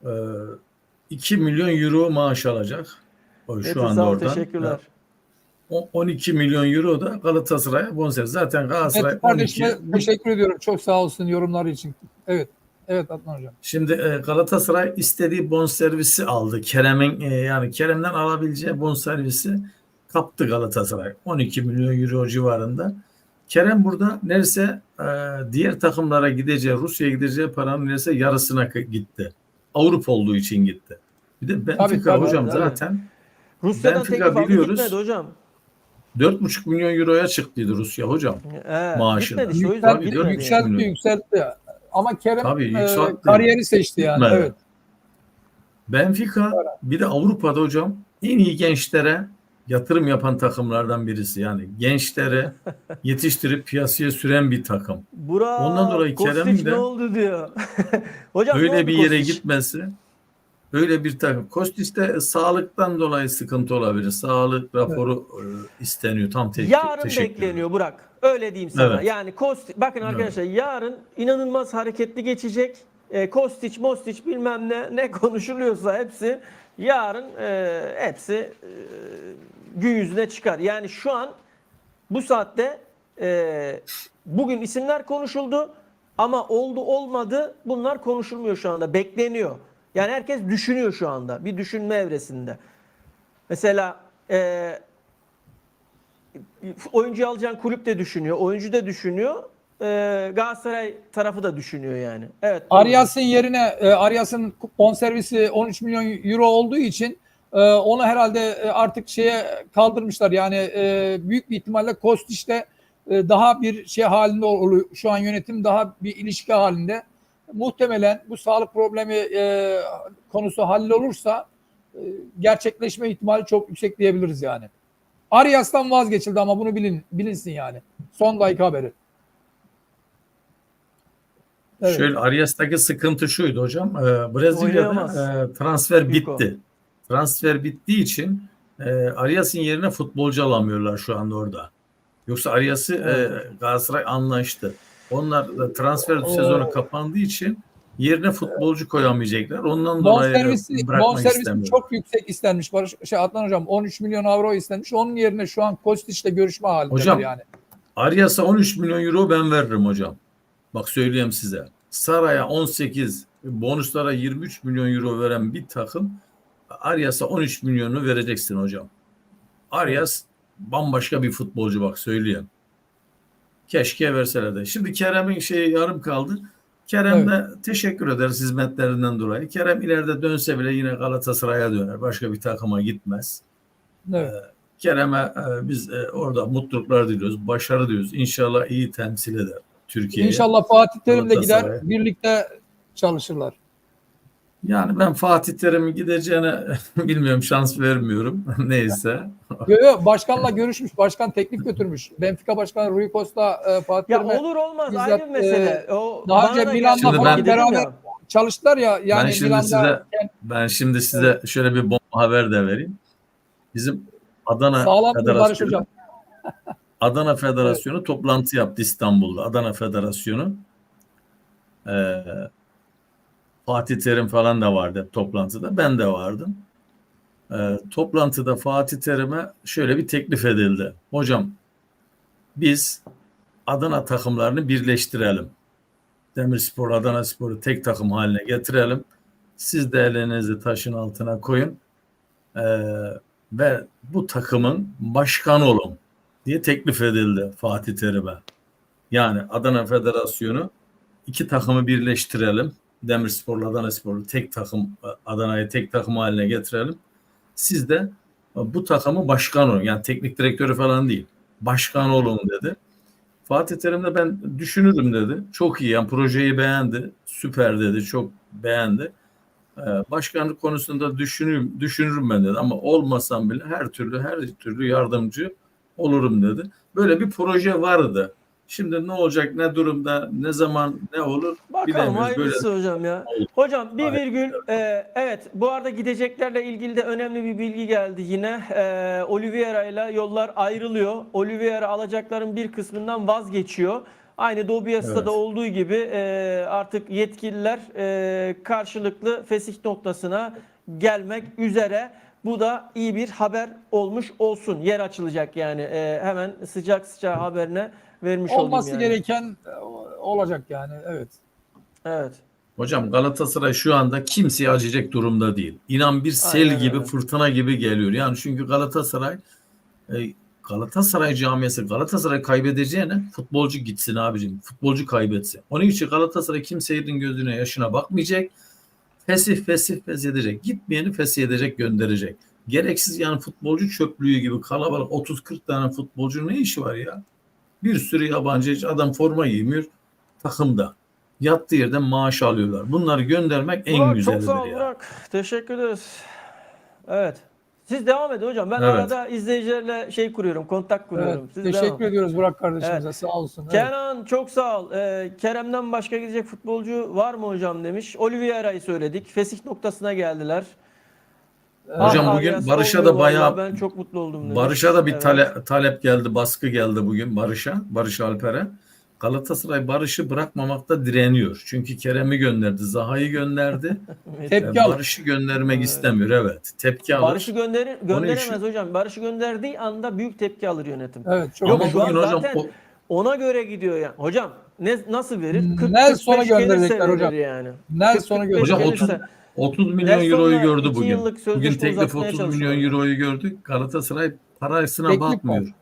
e, 2 milyon euro maaş alacak. O şu Metin anda sağ ol, oradan. teşekkürler. 12 milyon euro da Galatasaray'a bonservis. Zaten Galatasaray Metin kardeşime 12. teşekkür ediyorum. Çok sağ olsun yorumları için. Evet. Evet Adnan Hocam. Şimdi Galatasaray istediği bonservisi aldı. Kerem'in yani Kerem'den alabileceği bonservisi kaptı Galatasaray. 12 milyon euro civarında. Kerem burada neredeyse diğer takımlara gideceği, Rusya'ya gideceği paranın neredeyse yarısına gitti. Avrupa olduğu için gitti. Bir de Benfica Tabii. hocam Tabii. zaten Rusya'dan Benfica teklif aldı, gitmedi biliyoruz hocam. 4,5 milyon euroya çıktıydı Rusya hocam Gitmedi maaşında. işte, o yüzden Tabii gitmedi 4,5 yani. Yükseltti. Ama Kerem Tabii yükseltti. kariyeri seçti yani. Gitmedi. Evet. Benfica bir de Avrupa'da hocam en iyi gençlere yatırım yapan takımlardan birisi. Yani gençlere yetiştirip piyasaya süren bir takım. Ondan dolayı Burak, Kostić Kerem'in ne de oldu diyor. Hocam ne öyle oldu bir yere Kostić? gitmesi, öyle bir takım. Kostić'te sağlıktan dolayı sıkıntı olabilir. Sağlık raporu isteniyor. Tam Yarın teşekkür ederim. bekleniyor Burak. Öyle diyeyim sana. Evet. Yani bakın arkadaşlar, yarın inanılmaz hareketli geçecek. Kostić, Mostić bilmem ne konuşuluyorsa hepsi yarın hepsi gün yüzüne çıkar. Yani şu an bu saatte bugün isimler konuşuldu ama oldu olmadı bunlar konuşulmuyor şu anda. Bekleniyor. Yani herkes düşünüyor şu anda. Bir düşünme evresinde. Mesela oyuncu alacağın kulüp de düşünüyor. Oyuncu da düşünüyor. Galatasaray tarafı da düşünüyor yani. Evet. Arias'ın yerine Arias'ın bonservisi 13 milyon euro olduğu için onu herhalde artık kaldırmışlar. Yani büyük bir ihtimalle Kostić'te daha bir halinde oluyor. Şu an yönetim daha bir ilişki halinde. Muhtemelen bu sağlık problemi konusu hallolursa gerçekleşme ihtimali çok yüksek diyebiliriz yani. Arias'tan vazgeçildi ama bunu bilinsin yani. Son dakika haberi. Evet. Şöyle Arias'taki sıkıntı şuydu hocam. Brezilya'da Oynayamaz. transfer Hugo. bitti. transfer bittiği için Arias'ın yerine futbolcu alamıyorlar şu anda orada. Yoksa Arias'ı Galatasaray anlaştı. Onlar da transfer sezonu kapandığı için yerine futbolcu koyamayacaklar. Ondan dolayı bırakmak Bonservisi istemiyor. çok yüksek istenmiş. Adnan Hocam 13 milyon avro istenmiş. Onun yerine şu an Kostić'le görüşme halindeler Hocam, yani. Arias'a 13 milyon euro ben veririm hocam. Bak söyleyeyim size. Saray'a 18, bonuslara 23 milyon euro veren bir takım Arias'a 13 milyonu vereceksin hocam. Arias bambaşka bir futbolcu, bak söyleyeyim. Keşke verseler de. Şimdi Kerem'in şeyi yarım kaldı. Kerem'de teşekkür ederiz hizmetlerinden dolayı. Kerem ileride dönse bile yine Galatasaray'a döner. Başka bir takıma gitmez. Evet. Kerem'e biz orada mutluluklar diliyoruz. Başarı diliyoruz. İnşallah iyi temsil eder Türkiye'yi. İnşallah Fatih Terim de gider. Galatasaray'a. Birlikte çalışırlar. Yani ben Fatih Terim'in gideceğine bilmiyorum, şans vermiyorum. Neyse. Başkanla görüşmüş. Başkan teklif götürmüş. Benfica Başkanı Rui Costa Fatih Ya Terim'e olur olmaz bizzat, ayrı bir mesele. O daha bana önce da Milan'da geldi, falan gidelim beraber ya. çalıştılar ya. Yani Ben şimdi size şöyle bir bomba haber de vereyim. Bizim Adana sağlam bir Barış Federasyonu, Hocam. Adana Federasyonu toplantı yaptı İstanbul'da. Adana Federasyonu. Fatih Terim falan da vardı toplantıda. Ben de vardım. Toplantıda Fatih Terim'e şöyle bir teklif edildi. Hocam biz Adana takımlarını birleştirelim. Demirspor, Adanaspor'u tek takım haline getirelim. Siz de elinizi taşın altına koyun. Ve bu takımın başkanı olun diye teklif edildi Fatih Terim'e. Yani Adana Federasyonu iki takımı birleştirelim. Demirspor'la Adanaspor'u tek takım, Adana'yı tek takım haline getirelim. Siz de bu takımı başkan olun. Yani teknik direktörü falan değil. Başkan olun dedi. Fatih Terim de ben düşünürüm dedi. Çok iyi, yani projeyi beğendi. Süper dedi. Çok beğendi. Başkanlık konusunda düşünürüm ben dedi. Ama olmasam bile her türlü yardımcı olurum dedi. Böyle bir proje vardı. Şimdi ne olacak, ne durumda, ne zaman, ne olur Bakalım bilemiyoruz. hayırlısı hocam ya. Olur. Hocam bir virgül. Evet, bu arada gideceklerle ilgili de önemli bir bilgi geldi yine. Oliveira ile yollar ayrılıyor. Oliveira alacakların bir kısmından vazgeçiyor. Aynı Dobias'ta Evet. da olduğu gibi artık yetkililer karşılıklı fesih noktasına gelmek üzere. Bu da iyi bir haber olmuş olsun. Yer açılacak yani. Hemen sıcak haberine vermiş Olması olayım yani. gereken olacak yani. Evet. Evet. Hocam Galatasaray şu anda kimseye acıyacak durumda değil. İnan bir sel Aynen gibi, öyle. fırtına gibi geliyor. Yani çünkü Galatasaray camiası Galatasaray kaybedeceğine futbolcu gitsin abicim. Futbolcu kaybetsin. Onun için Galatasaray kimsenin gözüne yaşına bakmayacak. Fesih edecek. Gitmeyeni fesih edecek, gönderecek. Gereksiz yani futbolcu çöplüğü gibi kalabalık 30-40 tane futbolcu ne işi var ya? Bir sürü yabancı adam forma giymiyor takımda. Yattığı yerden maaş alıyorlar. Bunları göndermek en Burak, güzelidir çok sağ ol ya. Burak. Teşekkür ederiz. Evet. Siz devam edin hocam. Ben Evet. arada izleyicilerle kuruyorum, kontak kuruyorum. Evet. Siz Teşekkür devam. ediyoruz Burak kardeşimize. Evet. Sağ olsun. Evet. Kenan çok sağ ol. Kerem'den başka gidecek futbolcu var mı hocam demiş. Oliveira'yı söyledik. Fesih noktasına geldiler. Hocam bugün Arias Barış'a olmuyor da bayağı vallahi, ben çok mutlu oldum demiş. Barış'a da bir Evet. talep geldi, baskı geldi bugün Barış Alper'e. Galatasaray Barış'ı bırakmamakta direniyor. Çünkü Kerem'i gönderdi, Zaha'yı gönderdi. Tepki al. Barış'ı göndermek Evet. istemiyor. Evet. Tepki alır. Barış'ı gönderemez hocam. Barış'ı gönderdiği anda büyük tepki alır yönetim. Evet. Çok Yok Ama şu an bugün hocam zaten ona göre gidiyor yani. Hocam nasıl verir? 40 Nelson'a 45 gelirse gönderecekler verir hocam. yani. Nelson'a 40-45 hocam gönderecekler. 30 milyon euroyu Nelson'la gördü 2 bugün. yıllık Bugün sözleşme teklif uzatmaya 30 milyon çalışıyorlar. euroyu gördü. Galatasaray parasına Teklif bakmıyor.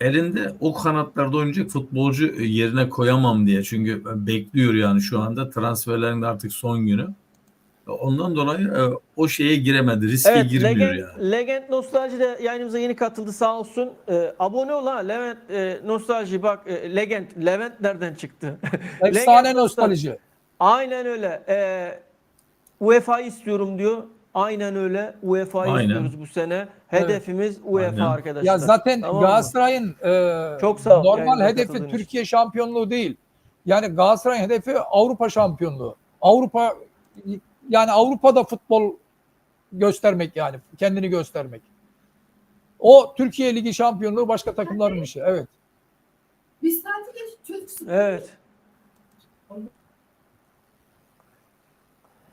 Elinde o kanatlarda oynayacak futbolcu yerine koyamam diye. Çünkü bekliyor yani şu anda transferlerin de artık son günü. Ondan dolayı o şeye giremedi. Riske Evet, girmiyor yani. Legend Nostalji de yayınımıza yeni katıldı sağ olsun. Abone ol ha Levent Nostalji bak Levent nereden çıktı? Efsane Legend nostalji. Aynen öyle. UEFA istiyorum diyor. Aynen öyle. UEFA'yı Aynen. istiyoruz bu sene. Hedefimiz UEFA Aynen. arkadaşlar. Ya zaten Tamam mı? Galatasaray'ın Çok sağ ol normal yayınıma hedefi katıldığın için. Türkiye şampiyonluğu değil. Yani Galatasaray'ın hedefi Avrupa şampiyonluğu. Yani Avrupa'da futbol göstermek yani. Kendini göstermek. O Türkiye Ligi şampiyonluğu başka takımların işi. Evet. Biz tatil geçtik, çocuk sıkıldı. Evet.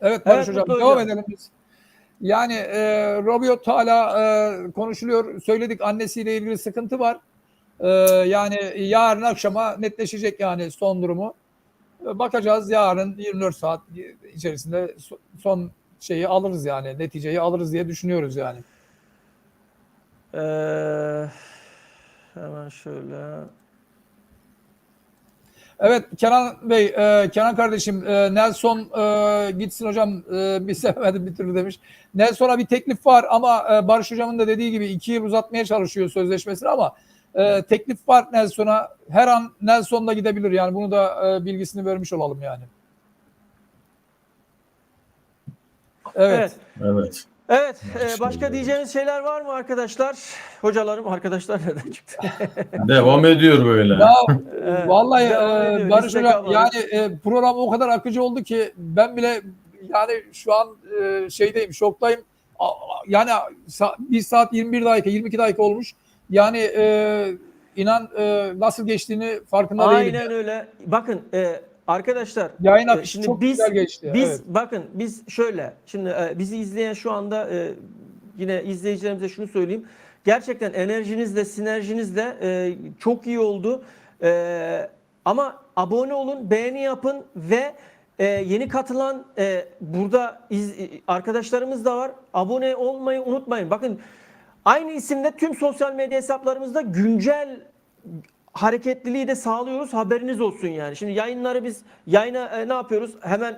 Evet Barış Evet, Hocam Mutlu devam Hocam. edelim biz. Yani Rabiot hala konuşuluyor. Söyledik, annesiyle ilgili sıkıntı var. Yani yarın akşama netleşecek yani son durumu. Bakacağız, yarın 24 saat içerisinde son şeyi alırız yani, neticeyi alırız diye düşünüyoruz yani. Hemen şöyle. Evet Kenan Bey, Kenan kardeşim, Nelson gitsin hocam, bir sevemedim bir türlü demiş. Nelson'a bir teklif var ama Barış hocamın da dediği gibi 2 yıl uzatmaya çalışıyor sözleşmesini ama teklif var Nelson'a. Her an Nelson da gidebilir yani, bunu da bilgisini vermiş olalım yani. Evet. Evet. Evet. Evet, başka diyeceğiniz şeyler var mı arkadaşlar? Hocalarım, arkadaşlar nereden çıktı? Devam ediyor böyle. Ya Evet, vallahi devam ediyor. Barış Liste hocam kalmadı. yani program o kadar akıcı oldu ki ben bile yani şu an şeydeyim, şoktayım. Yani 1 saat 21 dakika 22 dakika olmuş. Yani inan nasıl geçtiğini farkında değilim. Aynen öyle. Bakın arkadaşlar, Yayın akışı şimdi çok biz güzel geçti. Evet. bakın biz şöyle, şimdi bizi izleyen şu anda yine izleyicilerimize şunu söyleyeyim. Gerçekten enerjinizle, sinerjinizle çok iyi oldu. Ama abone olun, beğeni yapın ve yeni katılan burada arkadaşlarımız da var. Abone olmayı unutmayın. Bakın, aynı isimde tüm sosyal medya hesaplarımızda güncel hareketliliği de sağlıyoruz. Haberiniz olsun yani. Şimdi yayınları biz ne yapıyoruz? Hemen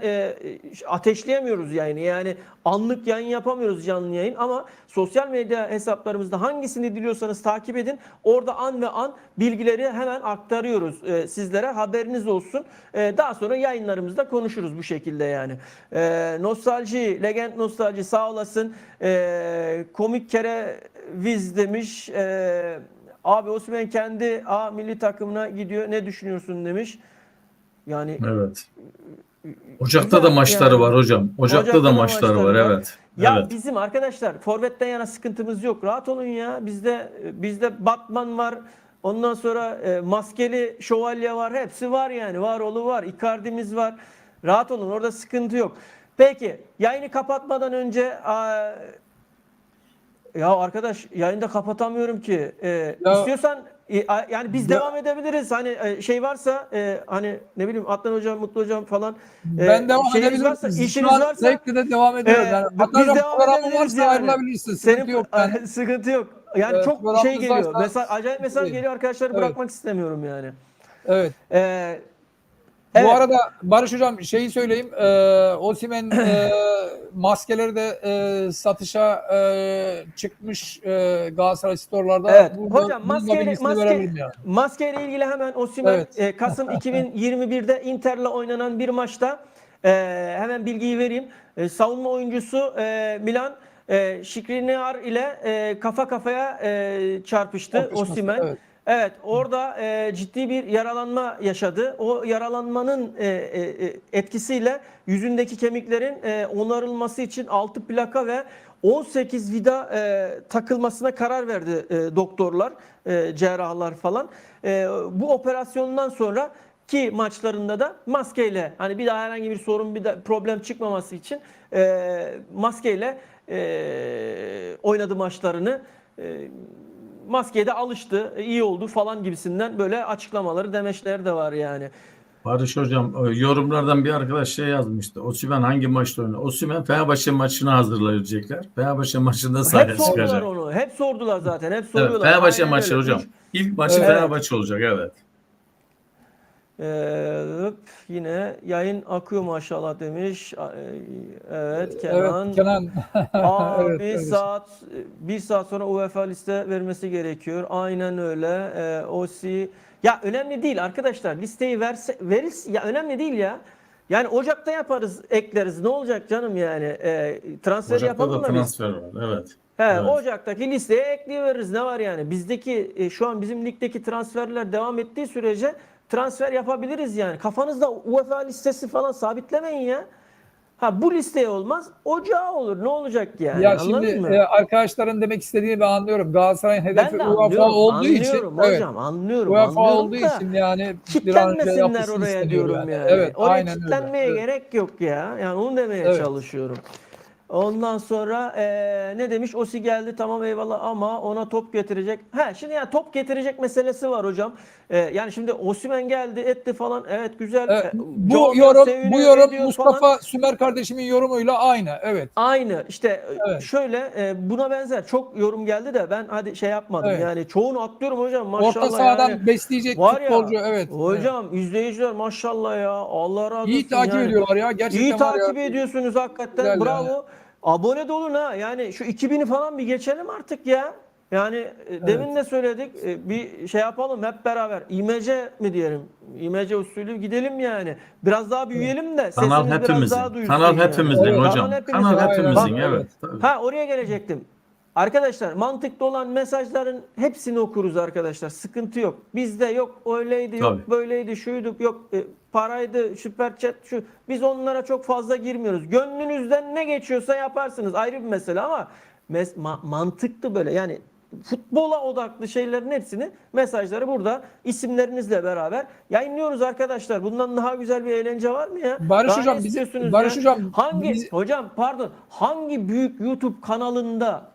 ateşleyemiyoruz yayını. Yani anlık yayın yapamıyoruz, canlı yayın, ama sosyal medya hesaplarımızda hangisini diliyorsanız takip edin. Orada an ve an bilgileri hemen aktarıyoruz sizlere. Haberiniz olsun. Daha sonra yayınlarımızda konuşuruz bu şekilde yani. Nostalji, Legend Nostalji sağ olasın. Komik kereviz demiş. Abi Osimhen kendi milli takımına gidiyor. Ne düşünüyorsun demiş. Yani Evet. Ocak'ta da maçları yani. var hocam. Ocak'ta da maçları var. Evet. Ya Evet. bizim arkadaşlar forvetten yana sıkıntımız yok. Rahat olun ya. Bizde Batman var. Ondan sonra maskeli şövalye var. Hepsi var yani. Varolu var. Icardi'miz var. Rahat olun. Orada sıkıntı yok. Peki yayını kapatmadan önce ya arkadaş, yayında kapatamıyorum ki. İstiyorsan yani biz devam edebiliriz. Hani şey varsa hani ne bileyim Adnan Hocam, Mutlu Hocam falan. Ben devam şeyiniz edebilirim. varsa, Şu işiniz an varsa zevkle de devam ediyoruz. Yani. biz Hatta hocam devam programın edebiliriz varsa yani. ayrılabilirsin. Sıkıntı Senin yok yani. sıkıntı yok. Yani çok şey Programınız geliyor. varsa Acayip mesaj değil. geliyor, arkadaşları Evet. bırakmak istemiyorum yani. Evet. Evet. Bu arada Barış hocam şeyi söyleyeyim. Osimhen maskeleri de satışa çıkmış Galatasaray store'larda. Evet. Burada, Hocam bunun da bilgisini verelim yani. maskeyle ilgili hemen Osimhen Evet. Kasım 2021'de Inter'le oynanan bir maçta hemen bilgiyi vereyim. Savunma oyuncusu Milan Skriniar ile kafa kafaya çarpıştı Kapışması, Osimhen. evet. Evet, orada ciddi bir yaralanma yaşadı. O yaralanmanın etkisiyle yüzündeki kemiklerin onarılması için 6 plaka ve 18 vida takılmasına karar verdi doktorlar, cerrahlar falan. Bu operasyondan sonra ki maçlarında da maskeyle, hani bir daha herhangi bir sorun, bir de problem çıkmaması için maskeyle oynadı maçlarını. Maskeye de alıştı, iyi oldu falan gibisinden böyle açıklamaları, demeçleri de var yani. Barış hocam, yorumlardan bir arkadaş şey yazmıştı. Osimhen hangi maçta oynuyor? Osimhen Fenerbahçe maçına hazırlayacaklar. Fenerbahçe maçında Hep sahaya sordular çıkacak. onu. Hep sordular zaten. Hep Evet, soruyorlar. Fenerbahçe Aynen maçı öyle. hocam. İlk maçı Evet. Fenerbahçe olacak. Evet. Yine yayın akıyor maşallah demiş. Evet Kenan. Evet Kenan. Abi Evet. bir saat sonra UEFA liste vermesi gerekiyor. Aynen öyle. Osi. Ya önemli değil arkadaşlar. Listeyi verilsin. Ya önemli değil ya. Yani Ocak'ta yaparız, ekleriz. Ne olacak canım yani? Transfer Ocak'ta yapalım da da biz. transfer var. Evet. He, Evet. Ocak'taki listeye ekleyiveririz. Ne var yani? Bizdeki şu an bizim ligdeki transferler devam ettiği sürece transfer yapabiliriz yani. Kafanızda UEFA listesi falan sabitlemeyin ya. Ha bu listeye olmaz. Ocağı olur. Ne olacak yani? Ya Anladın şimdi mı? Arkadaşların demek istediğini ben anlıyorum. Galatasaray'ın hedefi Ben de UEFA anlıyorum. olduğu için, Anlıyorum evet. hocam. Anlıyorum. UEFA olduğu Anlıyorum da için yani bir an önce kitlenmesinler yapılsın oraya isteniyor diyorum yani. yani. Evet, Oraya aynen öyle. kitlenmeye Evet. gerek yok ya. Yani onu demeye Evet. çalışıyorum. Ondan sonra ne demiş? Osi geldi tamam eyvallah ama ona top getirecek. Şimdi ya top getirecek meselesi var hocam. Yani şimdi Osimhen geldi etti falan. Evet güzel. Bu Camia yorum seviniyor ediyor falan. Mustafa Sümer kardeşimin yorumuyla aynı. Evet. Aynı işte Evet. şöyle buna benzer çok yorum geldi de ben hadi şey yapmadım. Evet. Yani çoğunu atlıyorum hocam Orta maşallah sahadan yani. besleyecek Var ya futbolcu, evet. Evet. hocam izleyiciler maşallah ya Allah razı İyi olsun takip yani. ediyorlar ya. İyi Gerçekten var ya. takip ediyorsunuz hakikaten Güzel yani. bravo. Abone de olun ha yani şu 2000'i falan bir geçelim artık ya. Yani demin de söyledik bir şey yapalım hep beraber. İmece mi diyelim? İmece usulü gidelim yani. Biraz daha büyüyelim de Kanal sesimiz biraz hepimizin. daha duyulsun Kanal yani. hepimizin Evet. hocam. Kanal hepimizin. Kanal Aynen, hepimizin, Bak, evet. Tabii. oraya gelecektim. Arkadaşlar mantıklı olan mesajların hepsini okuruz arkadaşlar. Sıkıntı yok. Bizde yok öyleydi, yok Tabii. böyleydi, şuydu, yok paraydı, süper chat şu. Biz onlara çok fazla girmiyoruz. Gönlünüzden ne geçiyorsa yaparsınız. Ayrı bir mesele ama mantıklı böyle yani futbola odaklı şeylerin hepsini mesajları burada isimlerinizle beraber yayınlıyoruz arkadaşlar. Bundan daha güzel bir eğlence var mı ya? Barış Daha hocam ne istiyorsunuz Barış ya? hocam Hangi hocam pardon hangi büyük YouTube kanalında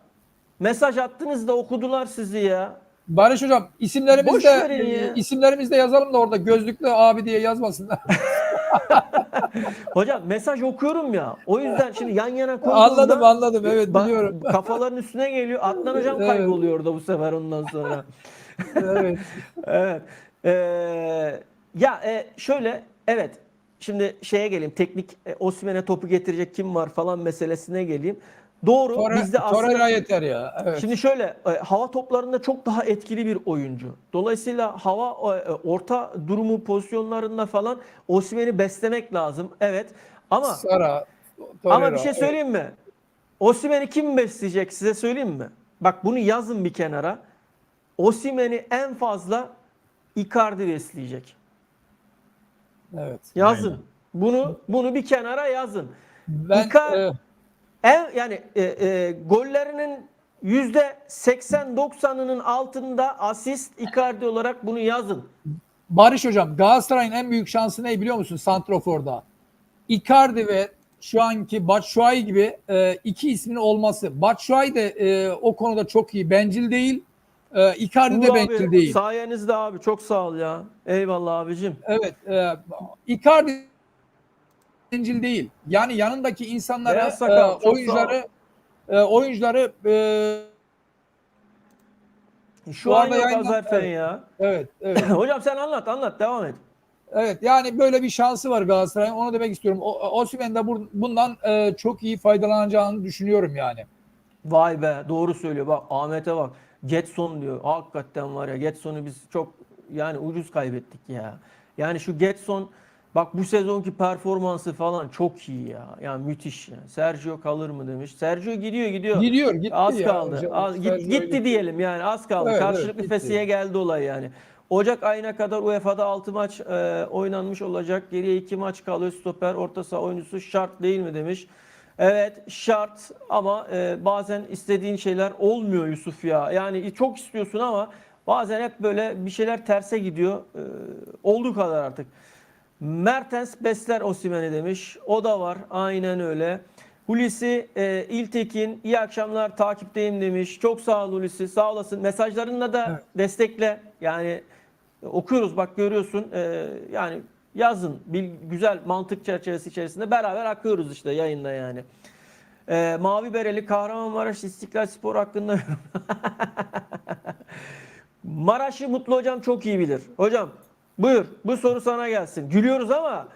mesaj attınız da okudular sizi ya? Barış hocam Boş verin ya. isimlerimizi de yazalım da orada gözlüklü abi diye yazmasınlar. Hocam mesaj okuyorum ya. O yüzden şimdi yan yana koyduğumda Anladım. Evet, biliyorum. kafaların üstüne geliyor. Adnan hocam Evet. kayboluyor orada bu sefer ondan sonra. Evet. Evet. Şöyle evet. Şimdi şeye geleyim. Teknik Osimhen'e topu getirecek kim var falan meselesine geleyim. Doğru. Bizde aslında Torreira yeter ya. Evet. şimdi şöyle hava toplarında çok daha etkili bir oyuncu. Dolayısıyla hava orta durumu pozisyonlarında falan Osimhen'i beslemek lazım. Evet. Ama Sara, ama bir Torreira. şey söyleyeyim mi? Osimhen'i kim besleyecek size söyleyeyim mi? Bak bunu yazın bir kenara. Osimhen'i en fazla Icardi besleyecek. Evet. Yazın. Aynen. Bunu bir kenara yazın. Ben Yani gollerinin %80-90'ının altında asist Icardi olarak bunu yazın. Barış hocam Galatasaray'ın en büyük şansı ne biliyor musun santroforda? Icardi ve şu anki Batshuayi gibi iki ismin olması. Batshuayi de o konuda çok iyi. Bencil değil. Icardi de Uğur bencil abi değil. sayenizde abi çok sağ ol ya. Eyvallah abicim. Evet. Icardi bencil değil. Yani yanındaki insanları, Beyaz sakal çok sağ ol. oyuncuları Şu bu an arada yok yayından, Azarfen ya. evet. Hocam sen anlat devam et. Evet yani böyle bir şansı var Galatasaray'ın. Onu demek istiyorum. Osimhen de bundan çok iyi faydalanacağını düşünüyorum yani. Vay be doğru söylüyor bak Ahmet'e bak. Getson diyor. Hakikaten var ya Getson'u biz çok yani ucuz kaybettik ya. Yani şu Getson bak bu sezonki performansı falan çok iyi ya. Yani müthiş ya. Sergio kalır mı demiş. Sergio gidiyor. Gitti Az ya kaldı. hocam. Gitti diyelim yani az kaldı. Evet, Karşılıklı gitti. feseye geldi olay yani. Ocak ayına kadar UEFA'da 6 maç oynanmış olacak. Geriye 2 maç kalıyor. Stoper orta saha oyuncusu şart değil mi demiş. Evet şart ama bazen istediğin şeyler olmuyor Yusuf ya. Yani çok istiyorsun ama bazen hep böyle bir şeyler terse gidiyor. Olduğu kadar artık. Mertens besler Osimhen'i demiş. O da var. Aynen öyle. Hulusi İltekin iyi akşamlar takipteyim demiş. Çok sağ ol Hulusi. Sağ olasın. Mesajlarınla da Evet. destekle. Yani okuyoruz bak görüyorsun. Yani yazın. Bir güzel mantık çerçevesi içerisinde beraber akıyoruz işte yayında yani. Mavi Bereli Kahramanmaraş İstiklal Spor hakkında Maraş'ı Mutlu hocam çok iyi bilir. Hocam buyur bu soru sana gelsin. Gülüyoruz ama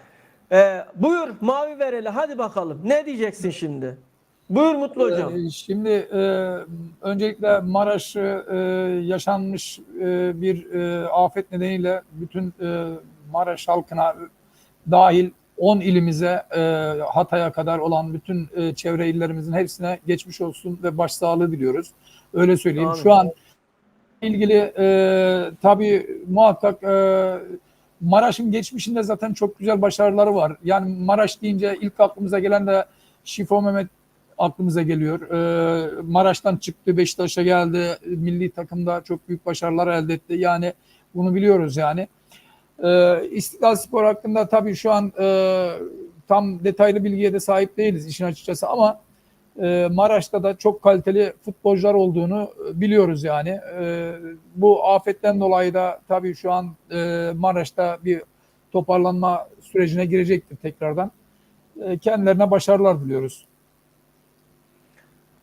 buyur Mavi Bereli hadi bakalım. Ne diyeceksin şimdi? Buyur Mutlu hocam. Şimdi öncelikle Maraş'ı yaşanmış bir afet nedeniyle bütün Maraş halkına dahil 10 ilimize Hatay'a kadar olan bütün çevre illerimizin hepsine geçmiş olsun ve başsağlığı diliyoruz. Öyle söyleyeyim. Amin. Şu an ilgili tabii muhakkak Maraş'ın geçmişinde zaten çok güzel başarıları var. Yani Maraş deyince ilk aklımıza gelen de Şifo Mehmet aklımıza geliyor. Maraş'tan çıktı, Beşiktaş'a geldi. Milli takımda çok büyük başarılar elde etti. Yani bunu biliyoruz yani. İstiklal Spor hakkında tabii şu an tam detaylı bilgiye de sahip değiliz işin açıkçası ama Maraş'ta da çok kaliteli futbolcular olduğunu biliyoruz yani. Bu afetten dolayı da tabii şu an Maraş'ta bir toparlanma sürecine girecektir tekrardan. Kendilerine başarılar diliyoruz.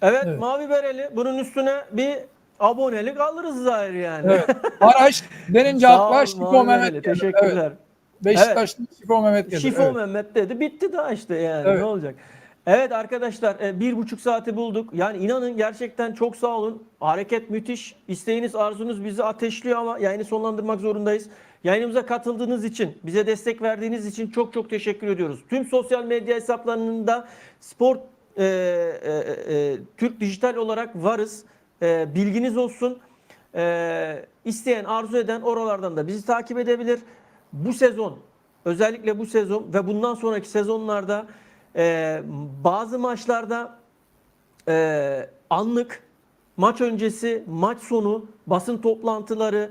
Evet, Evet. Mavi Bereli bunun üstüne bir abonelik alırız zahir yani. Evet. Maraş denince Sağ akla ol Şifo Mavi Mehmet Bereli. gelir. Evet. Teşekkürler. Beşiktaş'ta Şifo Mehmet gelir. Şifo Evet. Mehmet dedi. Bitti daha işte yani. Evet. Ne olacak? Evet arkadaşlar 1,5 saati bulduk. Yani inanın gerçekten çok sağ olun. Hareket müthiş. İsteğiniz, arzunuz bizi ateşliyor ama yayını sonlandırmak zorundayız. Yayınımıza katıldığınız için, bize destek verdiğiniz için çok çok teşekkür ediyoruz. Tüm sosyal medya hesaplarında Spor Türk Dijital olarak varız. Bilginiz olsun. İsteyen, arzu eden oralardan da bizi takip edebilir. Bu sezon, özellikle bu sezon ve bundan sonraki sezonlarda bazı maçlarda anlık, maç öncesi, maç sonu, basın toplantıları,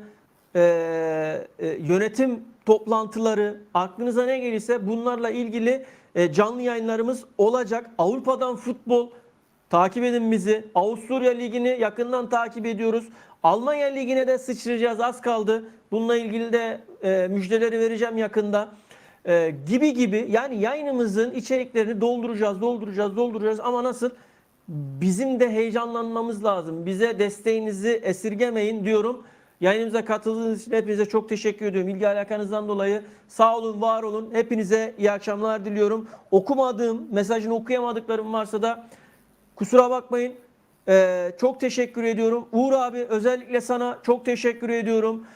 yönetim toplantıları, aklınıza ne gelirse bunlarla ilgili canlı yayınlarımız olacak. Avrupa'dan futbol, takip edin bizi. Avusturya Ligi'ni yakından takip ediyoruz. Almanya Ligi'ne de sıçrayacağız, az kaldı. Bununla ilgili de müjdeleri vereceğim yakında. Gibi gibi, yani yayınımızın içeriklerini dolduracağız ama nasıl? Bizim de heyecanlanmamız lazım. Bize desteğinizi esirgemeyin diyorum. Yayınımıza katıldığınız için hepinize çok teşekkür ediyorum. İlgi alakanızdan dolayı sağ olun, var olun. Hepinize iyi akşamlar diliyorum. Okumadığım, mesajını okuyamadıklarım varsa da kusura bakmayın. Çok teşekkür ediyorum. Uğur abi, özellikle sana çok teşekkür ediyorum.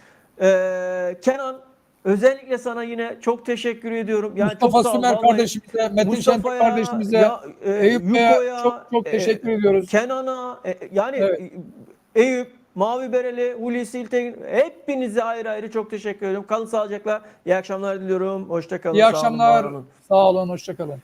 Kenan, özellikle sana yine çok teşekkür ediyorum. Yani Mustafa çok sağ ol, Sümer vallahi. kardeşimize, Metin Şentürk Mustafa'ya, kardeşimize, Eyüp Bey'e Yuko'ya, çok teşekkür ediyoruz. Kenan'a, yani Evet. Eyüp, Mavi Bereli, Hulusi İltekin, hepinize ayrı ayrı çok teşekkür ediyorum. Kalın sağlıcakla. İyi akşamlar diliyorum. Hoşça kalın. İyi Sağ olun, var akşamlar. olun. Sağ olun, hoşça kalın.